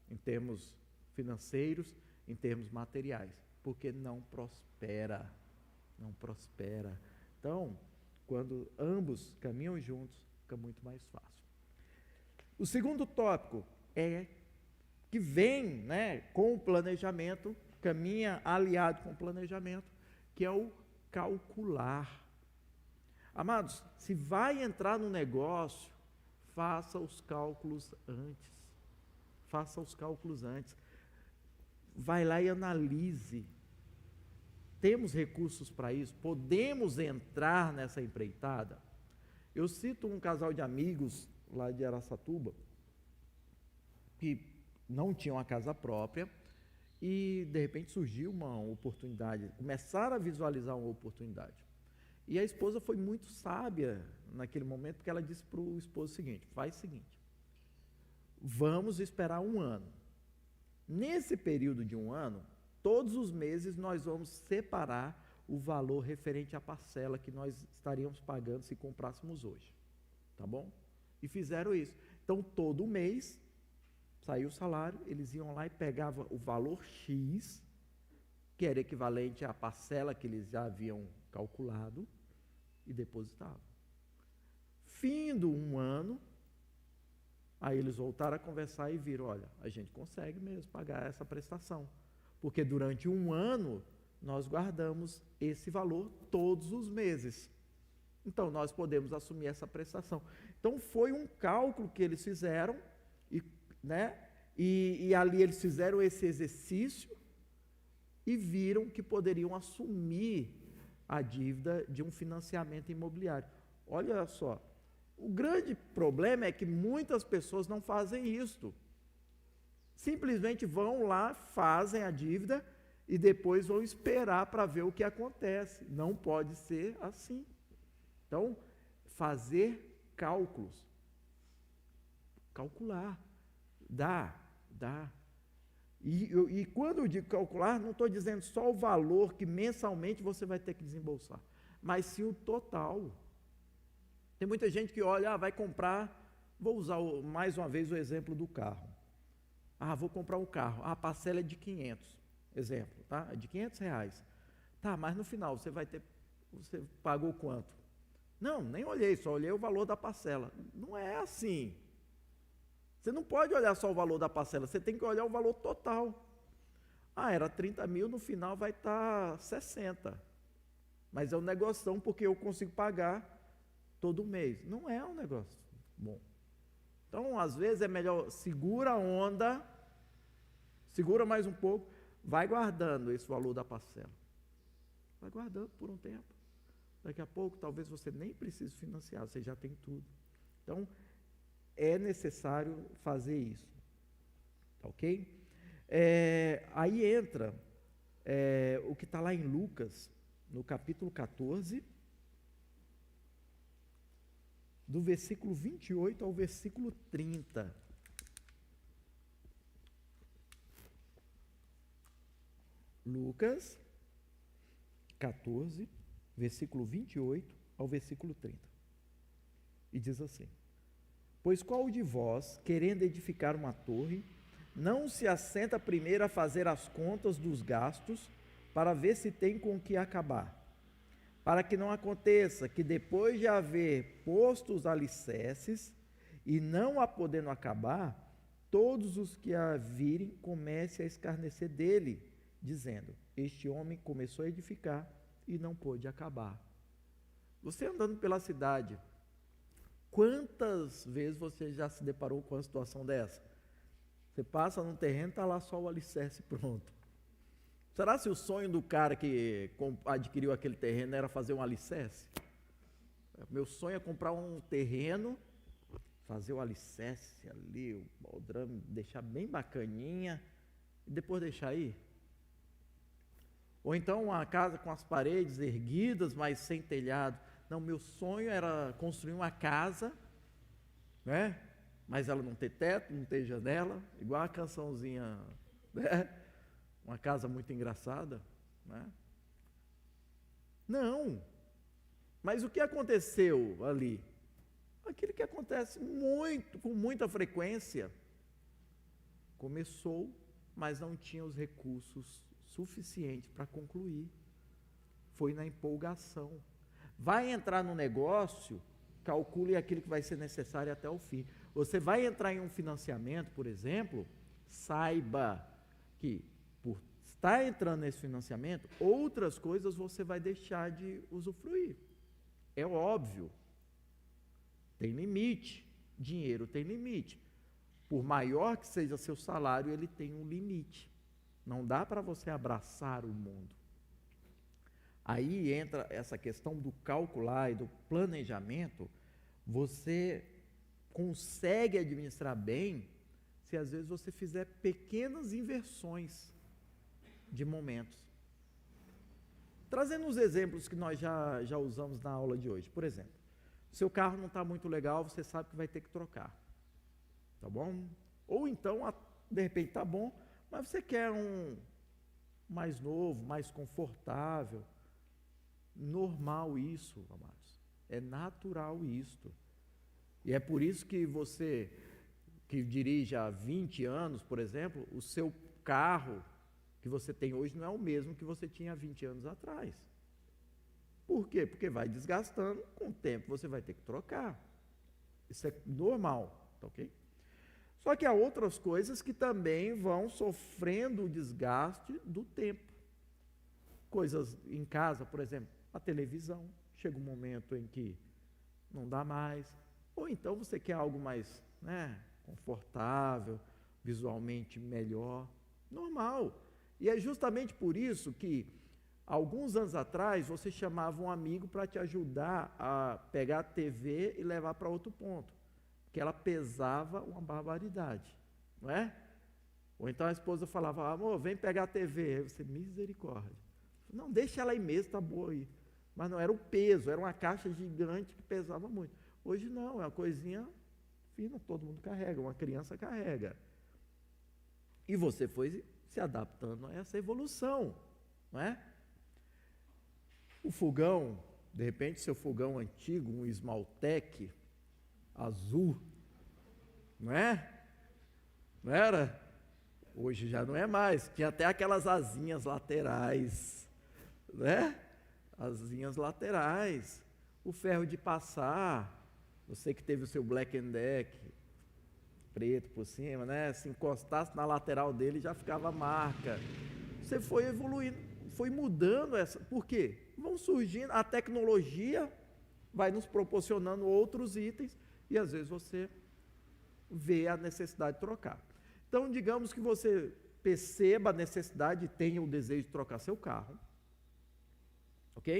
em termos financeiros, em termos materiais, porque não prospera. Então, quando ambos caminham juntos, fica muito mais fácil. O segundo tópico é que vem, né, com o planejamento, caminha aliado com o planejamento, que é o calcular. Amados, se vai entrar no negócio, faça os cálculos antes. Vai lá e analise. Temos recursos para isso? Podemos entrar nessa empreitada? Eu cito um casal de amigos lá de Araçatuba, que não tinham uma casa própria, e de repente surgiu uma oportunidade, começaram a visualizar uma oportunidade. E a esposa foi muito sábia naquele momento, porque ela disse para o esposo o seguinte, faz o seguinte, vamos esperar 1 ano. Nesse período de 1 ano, todos os meses nós vamos separar o valor referente à parcela que nós estaríamos pagando se comprássemos hoje. Tá bom? E fizeram isso. Então, todo mês, saiu o salário, eles iam lá e pegavam o valor X, que era equivalente à parcela que eles já haviam calculado, e depositavam. Findo 1 ano, aí eles voltaram a conversar e viram, olha, a gente consegue mesmo pagar essa prestação, porque durante 1 ano nós guardamos esse valor todos os meses. Então nós podemos assumir essa prestação. Então foi um cálculo que eles fizeram, e ali eles fizeram esse exercício e viram que poderiam assumir a dívida de um financiamento imobiliário. Olha só, o grande problema é que muitas pessoas não fazem isto. Simplesmente vão lá, fazem a dívida e depois vão esperar para ver o que acontece. Não pode ser assim. Então, fazer cálculos. Calcular. Dá. E quando eu digo calcular, não estou dizendo só o valor que mensalmente você vai ter que desembolsar, mas sim o total. Tem muita gente que olha, vai comprar, vou usar mais uma vez o exemplo do carro. Vou comprar um carro, a parcela é de 500, exemplo, tá? É de R$500. Tá, mas no final você pagou quanto? Não, nem olhei, só olhei o valor da parcela. Não é assim. Você não pode olhar só o valor da parcela, você tem que olhar o valor total. Era 30 mil, no final vai estar 60. Mas é um negoção porque eu consigo pagar todo mês. Não é um negócio bom. Então, às vezes é melhor segura a onda, segura mais um pouco, vai guardando esse valor da parcela. Vai guardando por um tempo. Daqui a pouco, talvez você nem precise financiar, você já tem tudo. Então, é necessário fazer isso. Ok? Aí entra o que está lá em Lucas, no capítulo 14, do versículo 28 ao versículo 30. Lucas 14, versículo 28 ao versículo 30. E diz assim: Pois qual de vós, querendo edificar uma torre, não se assenta primeiro a fazer as contas dos gastos, para ver se tem com o que acabar? Para que não aconteça que depois de haver posto os alicerces, e não a podendo acabar, todos os que a virem comecem a escarnecer dele, dizendo: Este homem começou a edificar e não pôde acabar. Você andando pela cidade, quantas vezes você já se deparou com uma situação dessa? Você passa num terreno, está lá só o alicerce pronto. Será se o sonho do cara que adquiriu aquele terreno era fazer um alicerce? Meu sonho é comprar um terreno, fazer o alicerce ali, o baldrame, deixar bem bacaninha, e depois deixar aí. Ou então uma casa com as paredes erguidas, mas sem telhado. Não, meu sonho era construir uma casa, né? Mas ela não ter teto, não ter janela, igual a cançãozinha, né? Uma casa muito engraçada, né? Não. Mas o que aconteceu ali? Aquilo que acontece com muita frequência. Começou, mas não tinha os recursos suficientes para concluir. Foi na empolgação. Vai entrar no negócio, calcule aquilo que vai ser necessário até o fim. Você vai entrar em um financiamento, por exemplo, saiba que por estar entrando nesse financiamento, outras coisas você vai deixar de usufruir. É óbvio. Tem limite. Dinheiro tem limite. Por maior que seja seu salário, ele tem um limite. Não dá para você abraçar o mundo. Aí entra essa questão do calcular e do planejamento. Você consegue administrar bem se às vezes você fizer pequenas inversões de momentos. Trazendo os exemplos que nós já usamos na aula de hoje. Por exemplo, seu carro não está muito legal, você sabe que vai ter que trocar. Tá bom? Ou então, de repente está bom, mas você quer um mais novo, mais confortável. Normal isso, amados. É natural isto. E é por isso que você, que dirige há 20 anos, por exemplo, o seu carro que você tem hoje não é o mesmo que você tinha há 20 anos atrás. Por quê? Porque vai desgastando, com o tempo você vai ter que trocar. Isso é normal, tá ok? Só que há outras coisas que também vão sofrendo o desgaste do tempo. Coisas em casa, por exemplo, a televisão. Chega um momento em que não dá mais. Ou então você quer algo mais, né, confortável, visualmente melhor. Normal. E é justamente por isso que, alguns anos atrás, você chamava um amigo para te ajudar a pegar a TV e levar para outro ponto. Porque ela pesava uma barbaridade, não é? Ou então a esposa falava: amor, vem pegar a TV. Aí você, misericórdia. Não, deixa ela aí mesmo, está boa aí. Mas não era o peso, era uma caixa gigante que pesava muito. Hoje não, é uma coisinha fina, todo mundo carrega, uma criança carrega. E você foi se adaptando a essa evolução, não é? O fogão, de repente, seu fogão antigo, um Esmaltec azul, não é? Não era? Hoje já não é mais. Tinha até aquelas asinhas laterais, né? Asinhas laterais. O ferro de passar, você que teve o seu Black & Deck preto por cima, né? Se encostasse na lateral dele já ficava marca. você foi evoluindo, foi mudando essa. Por quê? Vão surgindo, a tecnologia vai nos proporcionando outros itens e às vezes você vê a necessidade de trocar. Então, digamos que você perceba a necessidade e tenha o desejo de trocar seu carro, ok?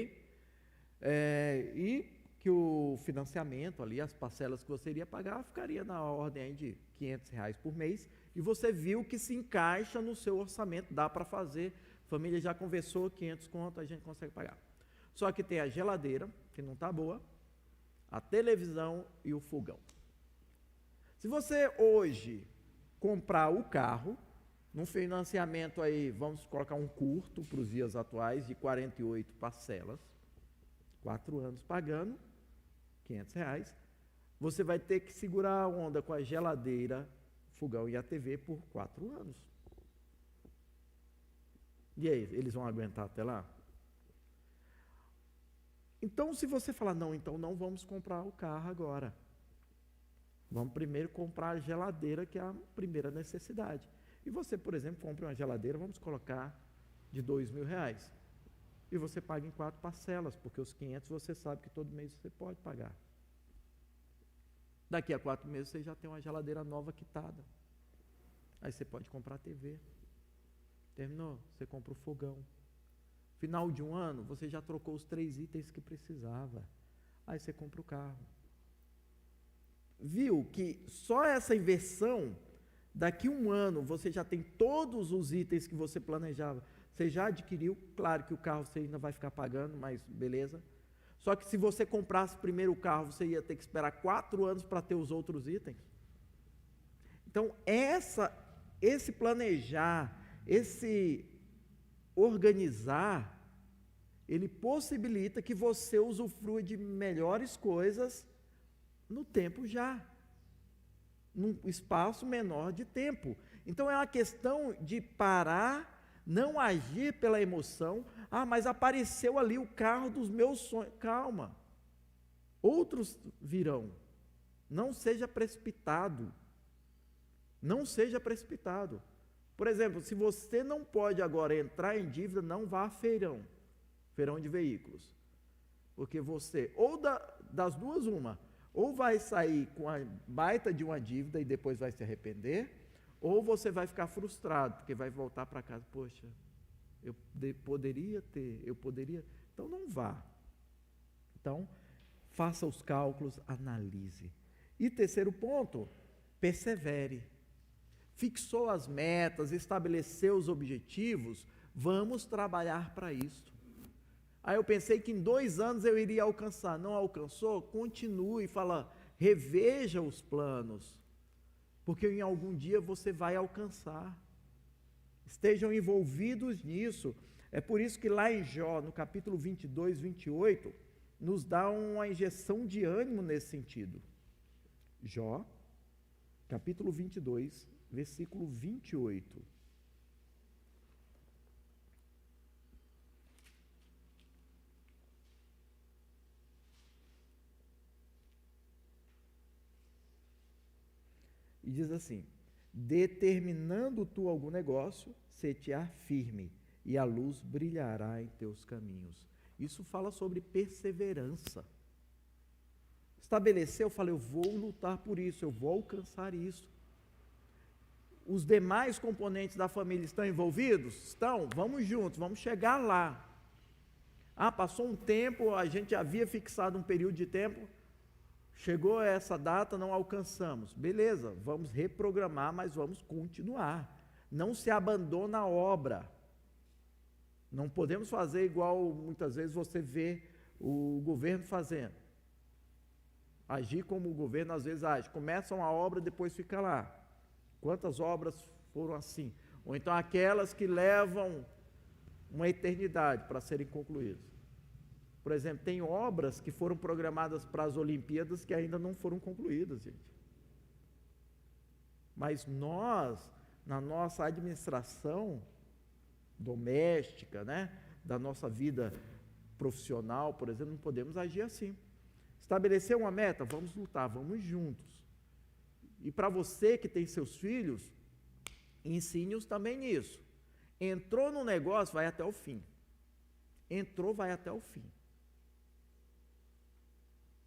E que o financiamento ali, as parcelas que você iria pagar, ficaria na ordem aí de R$500 por mês, e você viu que se encaixa no seu orçamento, dá para fazer, a família já conversou, 500 conto, a gente consegue pagar. Só que tem a geladeira, que não está boa, a televisão e o fogão. Se você hoje comprar o carro, num financiamento aí, vamos colocar um curto para os dias atuais, de 48 parcelas, 4 anos pagando, R$500, você vai ter que segurar a onda com a geladeira, fogão e a TV por 4 anos. E aí, eles vão aguentar até lá? Então, se você falar, não, então não vamos comprar o carro agora. Vamos primeiro comprar a geladeira, que é a primeira necessidade. E você, por exemplo, compra uma geladeira, vamos colocar de R$2.000. E você paga em 4 parcelas, porque os 500 você sabe que todo mês você pode pagar. Daqui a 4 meses você já tem uma geladeira nova quitada. Aí você pode comprar a TV. Terminou? Você compra o fogão. Final de um ano, você já trocou os 3 itens que precisava. Aí você compra o carro. Viu que só essa inversão, daqui a um ano você já tem todos os itens que você planejava. Você já adquiriu, claro que o carro você ainda vai ficar pagando, mas beleza. Só que se você comprasse primeiro o carro, você ia ter que esperar 4 anos para ter os outros itens. Então, esse planejar, esse organizar, ele possibilita que você usufrua de melhores coisas no tempo já, num espaço menor de tempo. Então, é uma questão de parar, não agir pela emoção. Ah, mas apareceu ali o carro dos meus sonhos. Calma, outros virão. Não seja precipitado. Não seja precipitado. Por exemplo, se você não pode agora entrar em dívida, não vá a feirão de veículos. Porque você, ou das duas uma, ou vai sair com a baita de uma dívida e depois vai se arrepender, ou você vai ficar frustrado, porque vai voltar para casa, poxa, eu poderia. Então não vá. Então, faça os cálculos, analise. E terceiro ponto, persevere. Fixou as metas, estabeleceu os objetivos, vamos trabalhar para isso. Aí eu pensei que em 2 anos eu iria alcançar, não alcançou? Continue, fala, reveja os planos, porque em algum dia você vai alcançar. Estejam envolvidos nisso. É por isso que lá em Jó, no capítulo 22, 28, nos dá uma injeção de ânimo nesse sentido. Jó, capítulo 22, versículo 28. E diz assim: determinando tu algum negócio, se-te-á firme, e a luz brilhará em teus caminhos. Isso fala sobre perseverança. Estabeleceu, eu falei, eu vou lutar por isso, eu vou alcançar isso. Os demais componentes da família estão envolvidos? Estão, vamos juntos, vamos chegar lá. Ah, passou um tempo, a gente havia fixado um período de tempo, chegou essa data, não alcançamos. Beleza, vamos reprogramar, mas vamos continuar. Não se abandona a obra. Não podemos fazer igual muitas vezes você vê o governo fazendo. Agir como o governo às vezes age. Começam a obra, depois fica lá. Quantas obras foram assim? Ou então aquelas que levam uma eternidade para serem concluídas. Por exemplo, tem obras que foram programadas para as Olimpíadas que ainda não foram concluídas, gente. Mas nós, na nossa administração doméstica, né, da nossa vida profissional, por exemplo, não podemos agir assim. Estabelecer uma meta, vamos lutar, vamos juntos. E para você que tem seus filhos, ensine-os também nisso. Entrou no negócio, vai até o fim. Entrou, vai até o fim.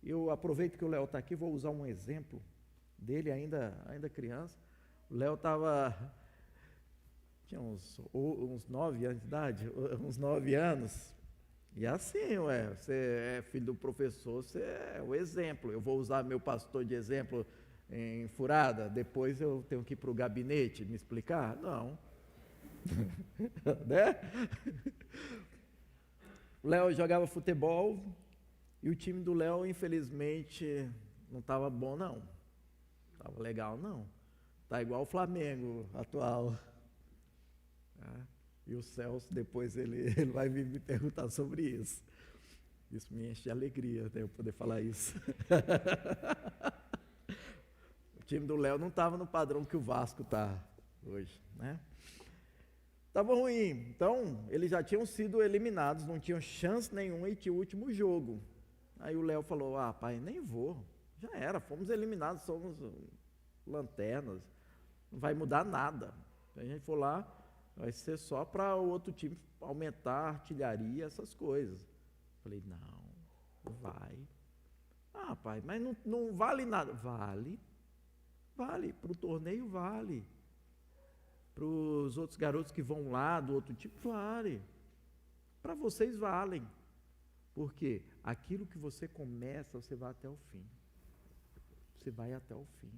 Eu aproveito que o Léo está aqui, vou usar um exemplo dele, ainda criança. O Léo tinha uns 9 anos de idade, uns 9 anos. E assim, você é filho do professor, você é o exemplo. Eu vou usar meu pastor de exemplo em furada, depois eu tenho que ir para o gabinete me explicar? Não. Né? O Léo jogava futebol e o time do Léo, infelizmente, não estava bom, não. Estava legal, não. Está igual o Flamengo atual. E o Celso, depois ele vai vir me perguntar sobre isso. Isso me enche de alegria, eu poder falar isso. O time do Léo não estava no padrão que o Vasco está hoje, né? Estava ruim. Então, eles já tinham sido eliminados, não tinham chance nenhuma e tinha o último jogo. Aí o Léo falou, pai, nem vou. Já era, fomos eliminados, somos lanternas. Não vai mudar nada. Se a gente for lá, vai ser só para o outro time aumentar a artilharia, essas coisas. Falei, não vai. Pai, mas não vale nada. Vale. Para o torneio vale. Para os outros garotos que vão lá, do outro tipo, vale. Para vocês valem. Porque aquilo que você começa, você vai até o fim. Você vai até o fim.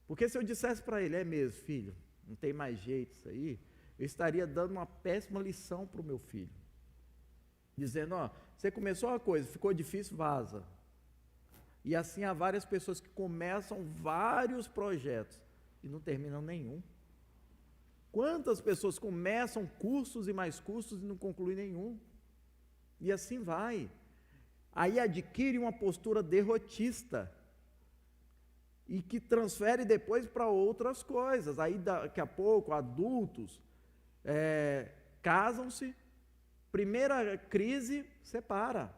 Porque se eu dissesse para ele, é mesmo, filho, não tem mais jeito isso aí, eu estaria dando uma péssima lição para o meu filho. Dizendo, você começou uma coisa, ficou difícil, vaza. E assim há várias pessoas que começam vários projetos e não terminam nenhum. Quantas pessoas começam cursos e mais cursos e não concluem nenhum? E assim vai. Aí adquire uma postura derrotista e que transfere depois para outras coisas. Aí daqui a pouco, adultos, casam-se, primeira crise, separa.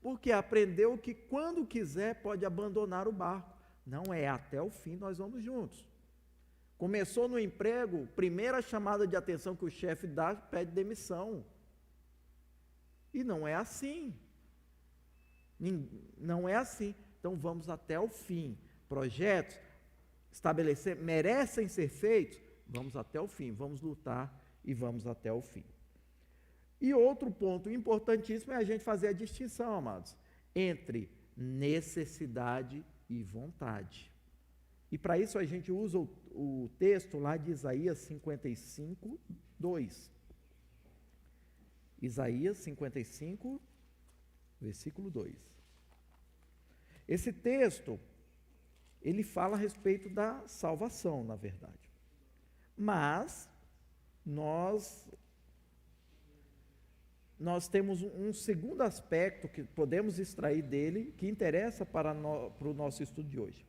Porque aprendeu que quando quiser pode abandonar o barco. Não é até o fim, nós vamos juntos. Começou no emprego, primeira chamada de atenção que o chefe dá, pede demissão. E não é assim. Não é assim. Então vamos até o fim. Projetos estabelecer, merecem ser feitos, vamos até o fim, vamos lutar e vamos até o fim. E outro ponto importantíssimo é a gente fazer a distinção, amados, entre necessidade e vontade. E para isso a gente usa o texto lá de Isaías 55, 2. Isaías 55, versículo 2. Esse texto, ele fala a respeito da salvação, na verdade. Mas nós temos um segundo aspecto que podemos extrair dele, que interessa para o nosso estudo de hoje.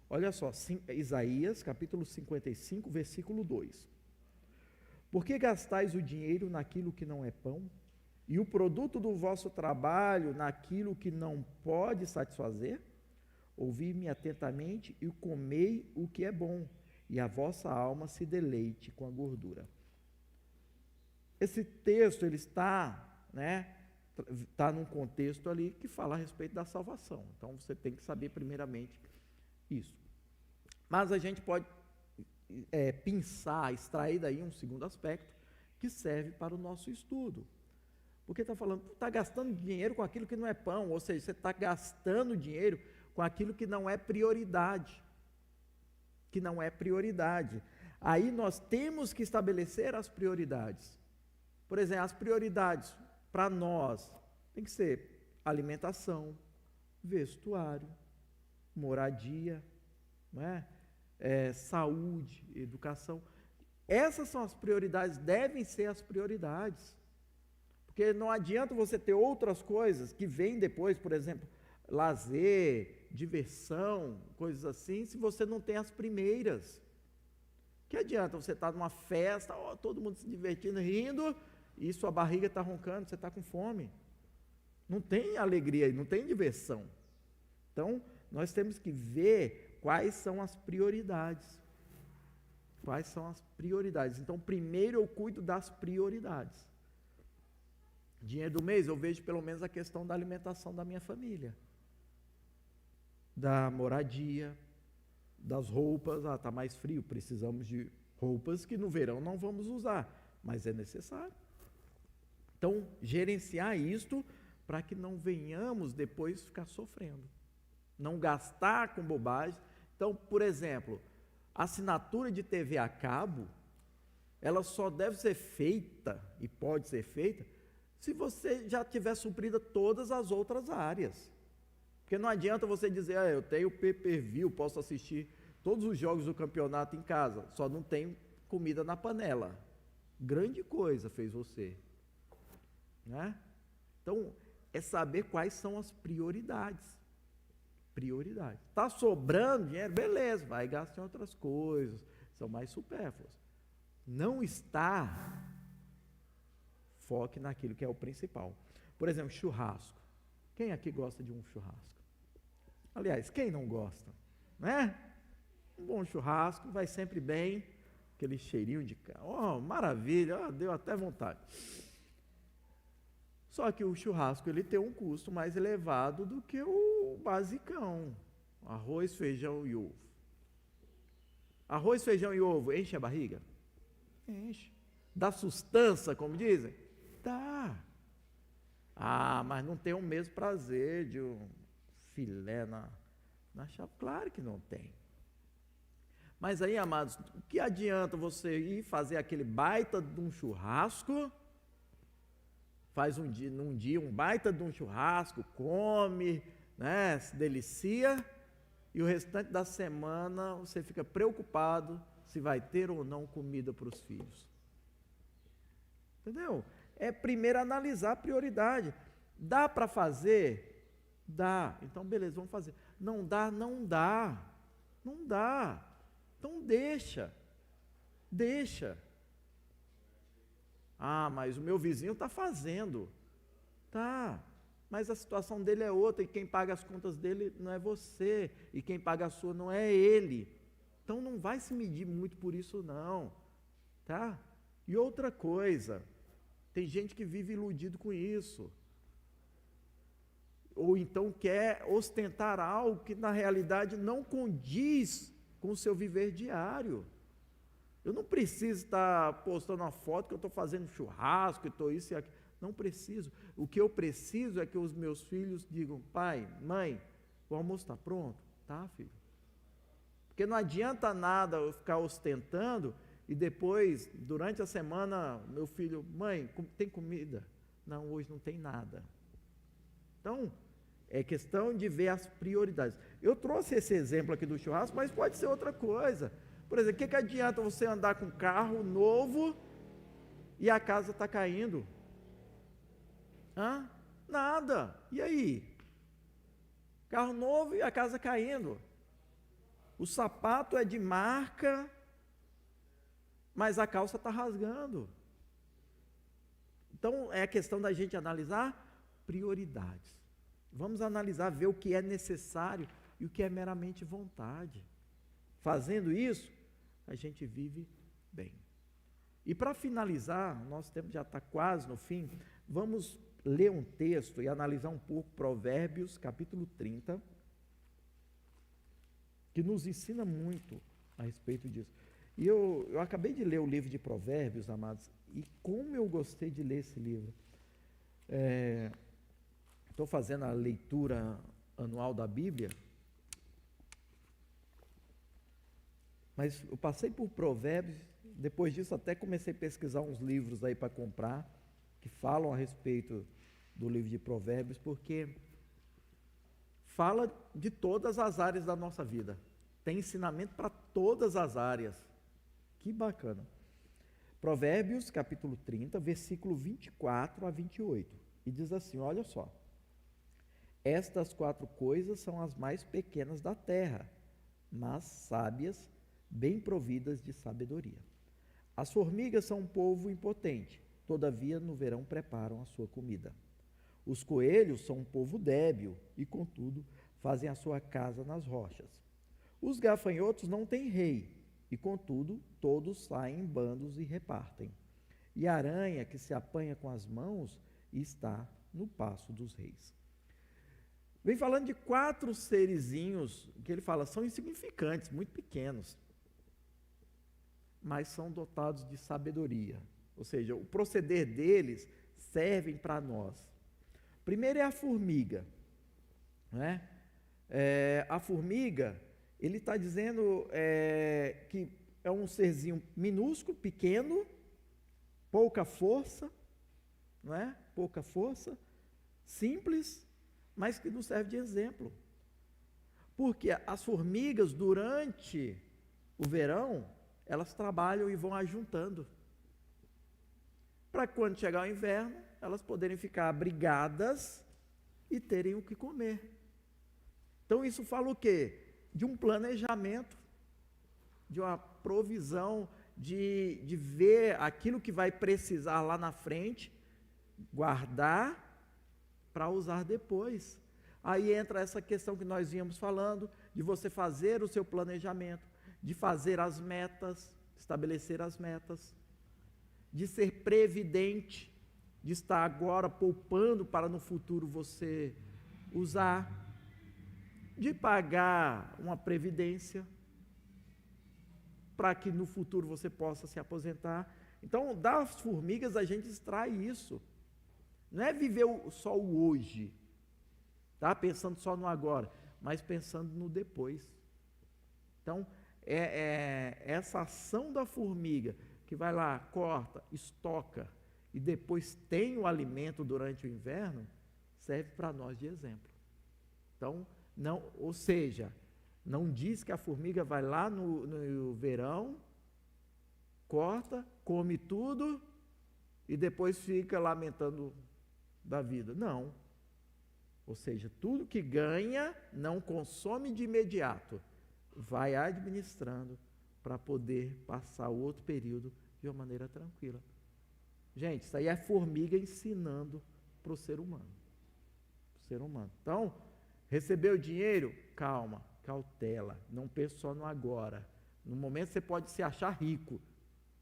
Olha só, Isaías, capítulo 55, versículo 2. Por que gastais o dinheiro naquilo que não é pão, e o produto do vosso trabalho naquilo que não pode satisfazer? Ouvi-me atentamente e comei o que é bom, e a vossa alma se deleite com a gordura. Esse texto, ele está num contexto ali que fala a respeito da salvação. Então, você tem que saber primeiramente isso. Mas a gente pode pensar, extrair daí um segundo aspecto que serve para o nosso estudo. Porque está falando, está gastando dinheiro com aquilo que não é pão, ou seja, você está gastando dinheiro com aquilo que não é prioridade. Que não é prioridade. Aí nós temos que estabelecer as prioridades. Por exemplo, as prioridades para nós tem que ser alimentação, vestuário, moradia, não é? Saúde, educação. Essas são as prioridades, devem ser as prioridades. Porque não adianta você ter outras coisas que vêm depois, por exemplo, lazer, diversão, coisas assim, se você não tem as primeiras. Que adianta você estar numa festa, todo mundo se divertindo, rindo, e sua barriga está roncando, você está com fome. Não tem alegria, não tem diversão. Então, nós temos que ver quais são as prioridades. Quais são as prioridades? Então, primeiro eu cuido das prioridades. Dinheiro do mês, eu vejo pelo menos a questão da alimentação da minha família. Da moradia, das roupas. Está mais frio, precisamos de roupas que no verão não vamos usar, mas é necessário. Então, gerenciar isto para que não venhamos depois ficar sofrendo. Não gastar com bobagem. Então, por exemplo, a assinatura de TV a cabo, ela só deve ser feita, e pode ser feita, se você já tiver suprida todas as outras áreas. Porque não adianta você dizer, eu tenho pay-per-view, posso assistir todos os jogos do campeonato em casa, só não tenho comida na panela. Grande coisa fez você. Né? Então, é saber quais são as prioridades. Prioridades. Está sobrando dinheiro? Beleza, vai gastar em outras coisas, são mais supérfluas. Não está, foque naquilo que é o principal. Por exemplo, churrasco. Quem aqui gosta de um churrasco? Aliás, quem não gosta? Né? Um bom churrasco vai sempre bem, aquele cheirinho de carne. Oh, maravilha, deu até vontade. Só que o churrasco ele tem um custo mais elevado do que o basicão. Arroz, feijão e ovo. Arroz, feijão e ovo enche a barriga? Enche. Dá sustância, como dizem? Dá. Mas não tem o mesmo prazer de um filé na chapa. Claro que não tem. Mas aí, amados, o que adianta você ir fazer aquele baita de um churrasco? Faz num dia um baita de um churrasco, come, né, se delicia, e o restante da semana você fica preocupado se vai ter ou não comida para os filhos. Entendeu? É primeiro analisar a prioridade. Dá para fazer? Dá. Então, beleza, vamos fazer. Não dá, não dá. Não dá. Então, deixa. Deixa. Mas o meu vizinho está fazendo. Tá, mas a situação dele é outra, e quem paga as contas dele não é você, e quem paga a sua não é ele. Então não vai se medir muito por isso não, tá? E outra coisa, tem gente que vive iludido com isso. Ou então quer ostentar algo que na realidade não condiz com o seu viver diário. Eu não preciso estar postando uma foto que eu estou fazendo churrasco, estou isso e aquilo. Não preciso. O que eu preciso é que os meus filhos digam, pai, mãe, o almoço está pronto? Tá, filho. Porque não adianta nada eu ficar ostentando e depois, durante a semana, meu filho, mãe, tem comida? Não, hoje não tem nada. Então, é questão de ver as prioridades. Eu trouxe esse exemplo aqui do churrasco, mas pode ser outra coisa. Por exemplo, o que adianta você andar com um carro novo e a casa está caindo? Nada. E aí? Carro novo e a casa caindo. O sapato é de marca, mas a calça está rasgando. Então, é a questão da gente analisar prioridades. Vamos analisar, ver o que é necessário e o que é meramente vontade. Fazendo isso, a gente vive bem. E para finalizar, nosso tempo já está quase no fim, vamos ler um texto e analisar um pouco Provérbios, capítulo 30, que nos ensina muito a respeito disso. E eu acabei de ler o livro de Provérbios, amados, e como eu gostei de ler esse livro. Estou fazendo a leitura anual da Bíblia, mas eu passei por Provérbios, depois disso até comecei a pesquisar uns livros aí para comprar, que falam a respeito do livro de Provérbios, porque fala de todas as áreas da nossa vida. Tem ensinamento para todas as áreas. Que bacana. Provérbios, capítulo 30, versículo 24 a 28. E diz assim, olha só. Estas 4 coisas são as mais pequenas da terra, mas sábias, bem providas de sabedoria. As formigas são um povo impotente, todavia no verão preparam a sua comida. Os coelhos são um povo débil e, contudo, fazem a sua casa nas rochas. Os gafanhotos não têm rei, E, contudo, todos saem em bandos e repartem. E a aranha que se apanha com as mãos está no paço dos reis. Vem falando de 4 serizinhos que ele fala, são insignificantes, muito pequenos, mas são dotados de sabedoria. Ou seja, o proceder deles servem para nós. Primeiro é a formiga. Né? A formiga, ele está dizendo que é um serzinho minúsculo, pequeno, pouca força, não é? Pouca força, simples, mas que nos serve de exemplo. Porque as formigas, durante o verão, elas trabalham e vão ajuntando. Para quando chegar o inverno, elas poderem ficar abrigadas e terem o que comer. Então isso fala o quê? De um planejamento, de uma provisão, de ver aquilo que vai precisar lá na frente, guardar para usar depois. Aí entra essa questão que nós íamos falando, de você fazer o seu planejamento, de fazer as metas, estabelecer as metas, de ser previdente, de estar agora poupando para no futuro você usar, de pagar uma previdência, para que no futuro você possa se aposentar. Então, das formigas a gente extrai isso. Não é viver só o hoje, tá? Pensando só no agora, mas pensando no depois. Então, essa ação da formiga, que vai lá, corta, estoca, e depois tem o alimento durante o inverno, serve para nós de exemplo. Então, ou seja, não diz que a formiga vai lá no verão, corta, come tudo e depois fica lamentando da vida. Não. Ou seja, tudo que ganha não consome de imediato, vai administrando para poder passar o outro período de uma maneira tranquila. Gente, isso aí é formiga ensinando para o ser humano. Então, recebeu o dinheiro? Calma, cautela, não pense só no agora. No momento você pode se achar rico,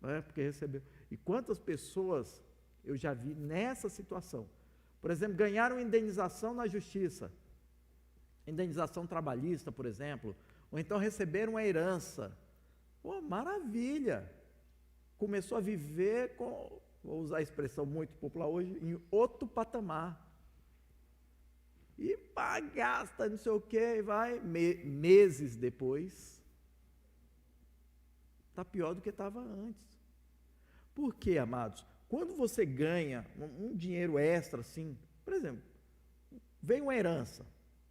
né, porque recebeu. E quantas pessoas eu já vi nessa situação? Por exemplo, ganharam indenização na justiça, indenização trabalhista, por exemplo, ou então receberam uma herança. Pô, maravilha! Começou a viver com, vou usar a expressão muito popular hoje, em outro patamar. E gasta não sei o que, e vai, meses depois, está pior do que estava antes. Por quê, amados? Quando você ganha um dinheiro extra, assim, por exemplo, vem uma herança,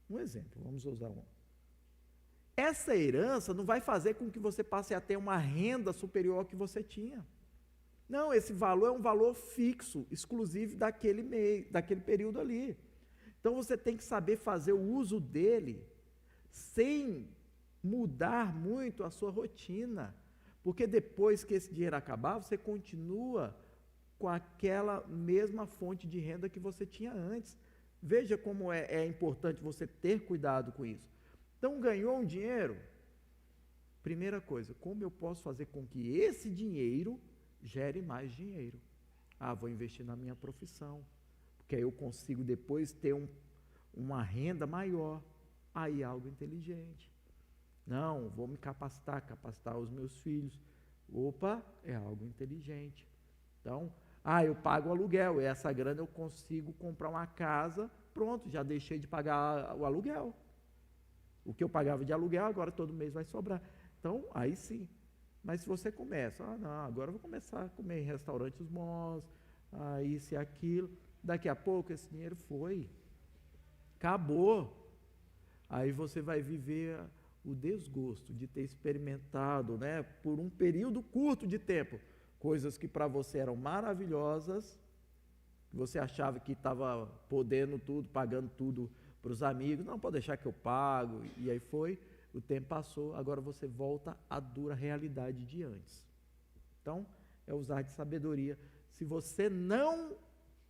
um exemplo, vamos usar um. Essa herança não vai fazer com que você passe a ter uma renda superior ao que você tinha. Não, esse valor é um valor fixo, exclusivo daquele mês, daquele período ali. Então você tem que saber fazer o uso dele sem mudar muito a sua rotina, porque depois que esse dinheiro acabar, você continua com aquela mesma fonte de renda que você tinha antes. Veja como é importante você ter cuidado com isso. Então, ganhou um dinheiro? Primeira coisa, como eu posso fazer com que esse dinheiro gere mais dinheiro? Vou investir na minha profissão, porque aí eu consigo depois ter uma renda maior. Aí algo inteligente. Não, vou me capacitar os meus filhos. Opa, é algo inteligente. Então, eu pago o aluguel, e essa grana eu consigo comprar uma casa, pronto, já deixei de pagar o aluguel. O que eu pagava de aluguel, agora todo mês vai sobrar. Então, aí sim. Mas se você começa, não, agora eu vou começar a comer em restaurantes bons, isso e aquilo, daqui a pouco esse dinheiro foi, acabou. Aí você vai viver o desgosto de ter experimentado, né, por um período curto de tempo, coisas que para você eram maravilhosas, você achava que estava podendo tudo, pagando tudo para os amigos, não, pode deixar que eu pago, e aí foi, o tempo passou, agora você volta à dura realidade de antes. Então, é usar de sabedoria. Se você não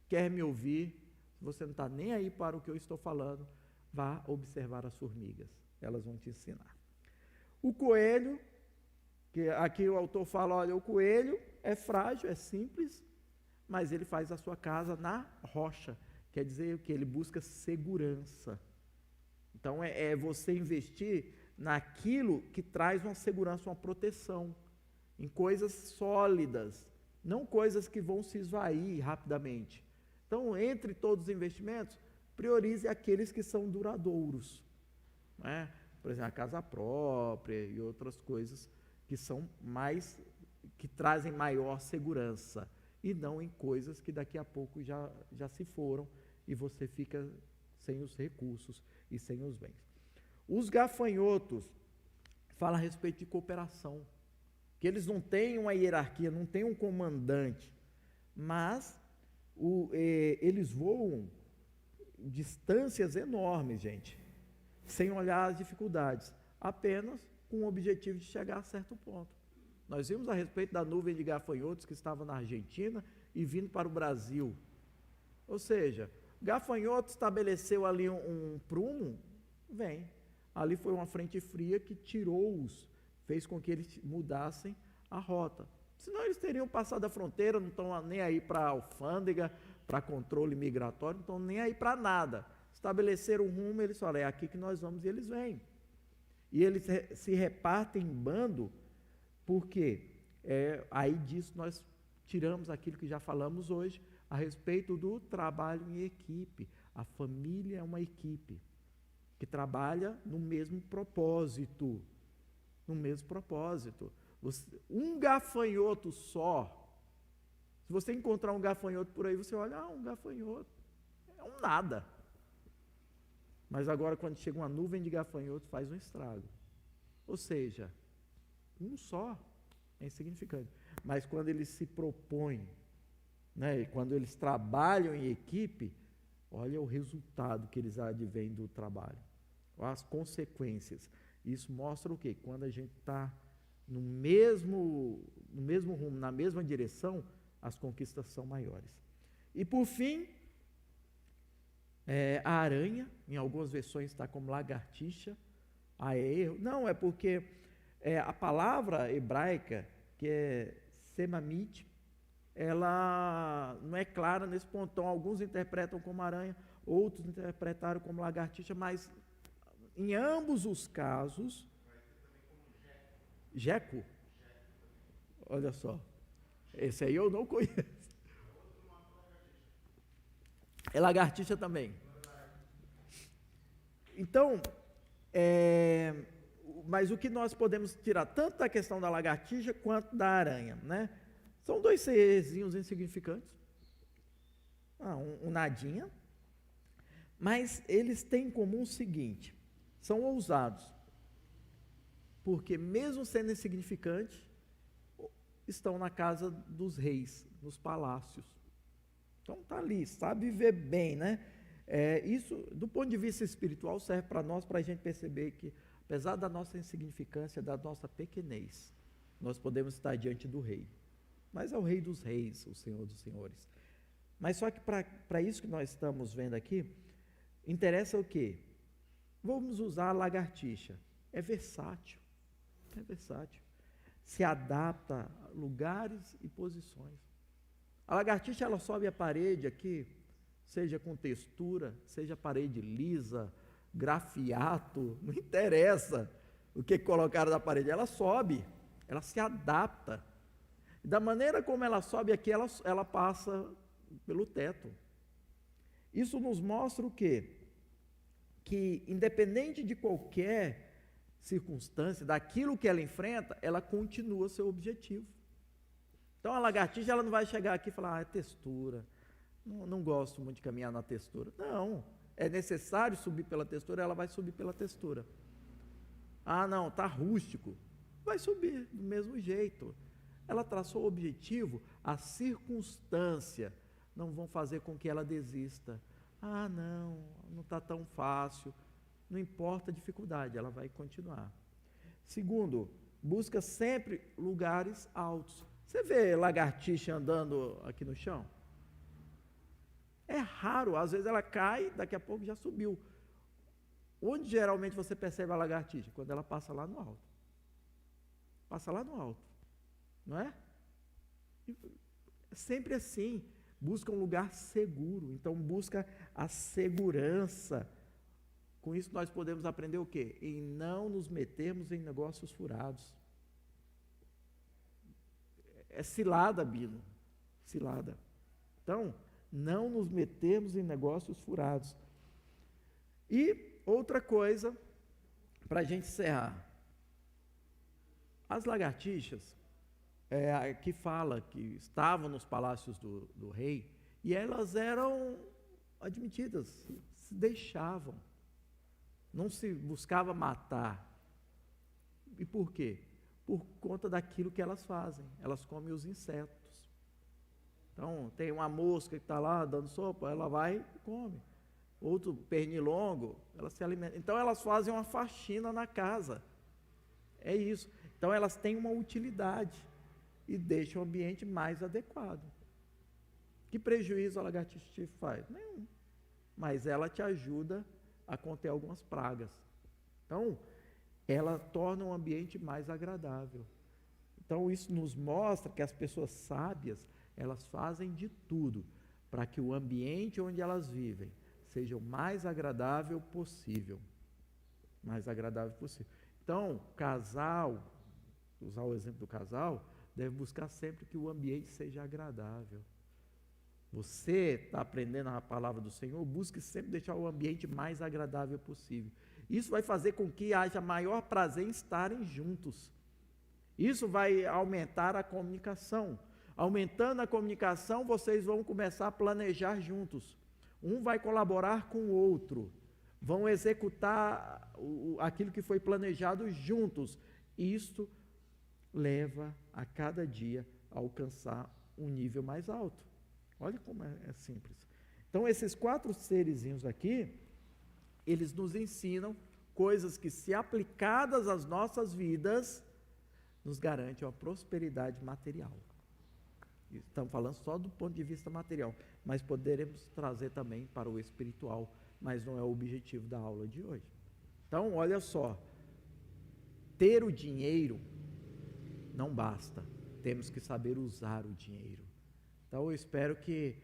quer me ouvir, se você não está nem aí para o que eu estou falando, vá observar as formigas, elas vão te ensinar. O coelho Que aqui o autor fala, olha, o coelho é frágil, é simples, mas ele faz a sua casa na rocha. Quer dizer que ele busca segurança. Então, é você investir naquilo que traz uma segurança, uma proteção, em coisas sólidas, não coisas que vão se esvair rapidamente. Então, entre todos os investimentos, priorize aqueles que são duradouros, né? Por exemplo, a casa própria e outras coisas que são que trazem maior segurança, e não em coisas que daqui a pouco já se foram e você fica sem os recursos e sem os bens. Os gafanhotos falam a respeito de cooperação, que eles não têm uma hierarquia, não têm um comandante, mas eles voam distâncias enormes, gente, sem olhar as dificuldades, apenas com o objetivo de chegar a certo ponto. Nós vimos a respeito da nuvem de gafanhotos que estava na Argentina e vindo para o Brasil. Ou seja, gafanhoto estabeleceu ali um prumo, vem. Ali foi uma frente fria que tirou-os, fez com que eles mudassem a rota. Senão eles teriam passado a fronteira, não estão nem aí para a alfândega, para controle migratório, não estão nem aí para nada. Estabeleceram o rumo, eles falam, é aqui que nós vamos, e eles vêm. E eles se repartem em bando, porque aí disso nós tiramos aquilo que já falamos hoje, a respeito do trabalho em equipe. A família é uma equipe que trabalha no mesmo propósito. No mesmo propósito. Um gafanhoto só, se você encontrar um gafanhoto por aí, você olha, um gafanhoto, é um nada. Mas agora, quando chega uma nuvem de gafanhotos, faz um estrago. Ou seja, um só é insignificante. Mas quando eles se propõem, né, quando eles trabalham em equipe, olha o resultado que eles advêm do trabalho, as consequências. Isso mostra o quê? Quando a gente está no mesmo rumo, na mesma direção, as conquistas são maiores. E por fim, a aranha, em algumas versões está como lagartixa. É erro? Não, é porque a palavra hebraica, que é semamite, ela não é clara nesse ponto. Então, alguns interpretam como aranha, outros interpretaram como lagartixa, mas em ambos os casos, Jeco? Olha só, esse aí eu não conheço. É lagartixa também. Então, mas o que nós podemos tirar, tanto da questão da lagartixa quanto da aranha, né? São dois serzinhos insignificantes, um nadinha, mas eles têm em comum o seguinte: são ousados, porque mesmo sendo insignificantes, estão na casa dos reis, nos palácios. Então está ali, sabe viver bem, né? Isso, do ponto de vista espiritual, serve para nós, para a gente perceber que, apesar da nossa insignificância, da nossa pequenez, nós podemos estar diante do rei. Mas é o rei dos reis, o Senhor dos senhores. Mas só que para isso que nós estamos vendo aqui, interessa o quê? Vamos usar a lagartixa. É versátil. É versátil. Se adapta a lugares e posições. A lagartixa, ela sobe a parede aqui, seja com textura, seja parede lisa, grafiato, não interessa o que colocaram na parede, ela sobe, ela se adapta. Da maneira como ela sobe aqui, ela passa pelo teto. Isso nos mostra o quê? Que independente de qualquer circunstância, daquilo que ela enfrenta, ela continua seu objetivo. Então a lagartixa, ela não vai chegar aqui e falar, é textura, não gosto muito de caminhar na textura. Não, é necessário subir pela textura, ela vai subir pela textura. Não, está rústico, vai subir do mesmo jeito. Ela traçou o objetivo, a circunstância não vão fazer com que ela desista. Não está tão fácil. Não importa a dificuldade, ela vai continuar. Segundo, busca sempre lugares altos. Você vê lagartixa andando aqui no chão? É raro, às vezes ela cai, daqui a pouco já subiu. Onde geralmente você percebe a lagartixa? Quando ela passa lá no alto. passa lá no alto, não é? É sempre assim, busca um lugar seguro, então busca a segurança. Com isso nós podemos aprender o quê? Em não nos metermos em negócios furados. É cilada, Bino, cilada. Então, não nos metermos em negócios furados. E outra coisa, para a gente encerrar, as lagartixas, que fala que estavam nos palácios do rei, e elas eram admitidas, se deixavam, não se buscava matar. E por quê? Por conta daquilo que elas fazem, elas comem os insetos. Então, tem uma mosca que está lá dando sopa, ela vai e come. Outro pernilongo, ela se alimenta. Então, elas fazem uma faxina na casa. É isso. Então, elas têm uma utilidade e deixam o ambiente mais adequado. Que prejuízo a lagartixa te faz? Nenhum. Mas ela te ajuda a conter algumas pragas. Então, ela torna o ambiente mais agradável. Então, isso nos mostra que as pessoas sábias, elas fazem de tudo para que o ambiente onde elas vivem seja o mais agradável possível. Mais agradável possível. Então, casal, usar o exemplo do casal, deve buscar sempre que o ambiente seja agradável. Você está aprendendo a palavra do Senhor, busque sempre deixar o ambiente mais agradável possível. Isso vai fazer com que haja maior prazer em estarem juntos. Isso vai aumentar a comunicação. Aumentando a comunicação, vocês vão começar a planejar juntos. Um vai colaborar com o outro. Vão executar aquilo que foi planejado juntos. Isto leva a cada dia a alcançar um nível mais alto. Olha como é simples. Então, esses 4 serezinhos aqui, eles nos ensinam coisas que, se aplicadas às nossas vidas, nos garantem uma prosperidade material. Estamos falando só do ponto de vista material, mas poderemos trazer também para o espiritual, mas não é o objetivo da aula de hoje. Então, olha só, ter o dinheiro não basta, temos que saber usar o dinheiro. Então, eu espero que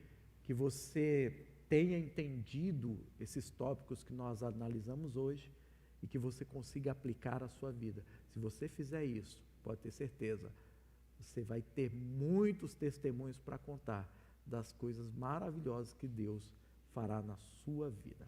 você tenha entendido esses tópicos que nós analisamos hoje e que você consiga aplicar à sua vida. Se você fizer isso, pode ter certeza, você vai ter muitos testemunhos para contar das coisas maravilhosas que Deus fará na sua vida.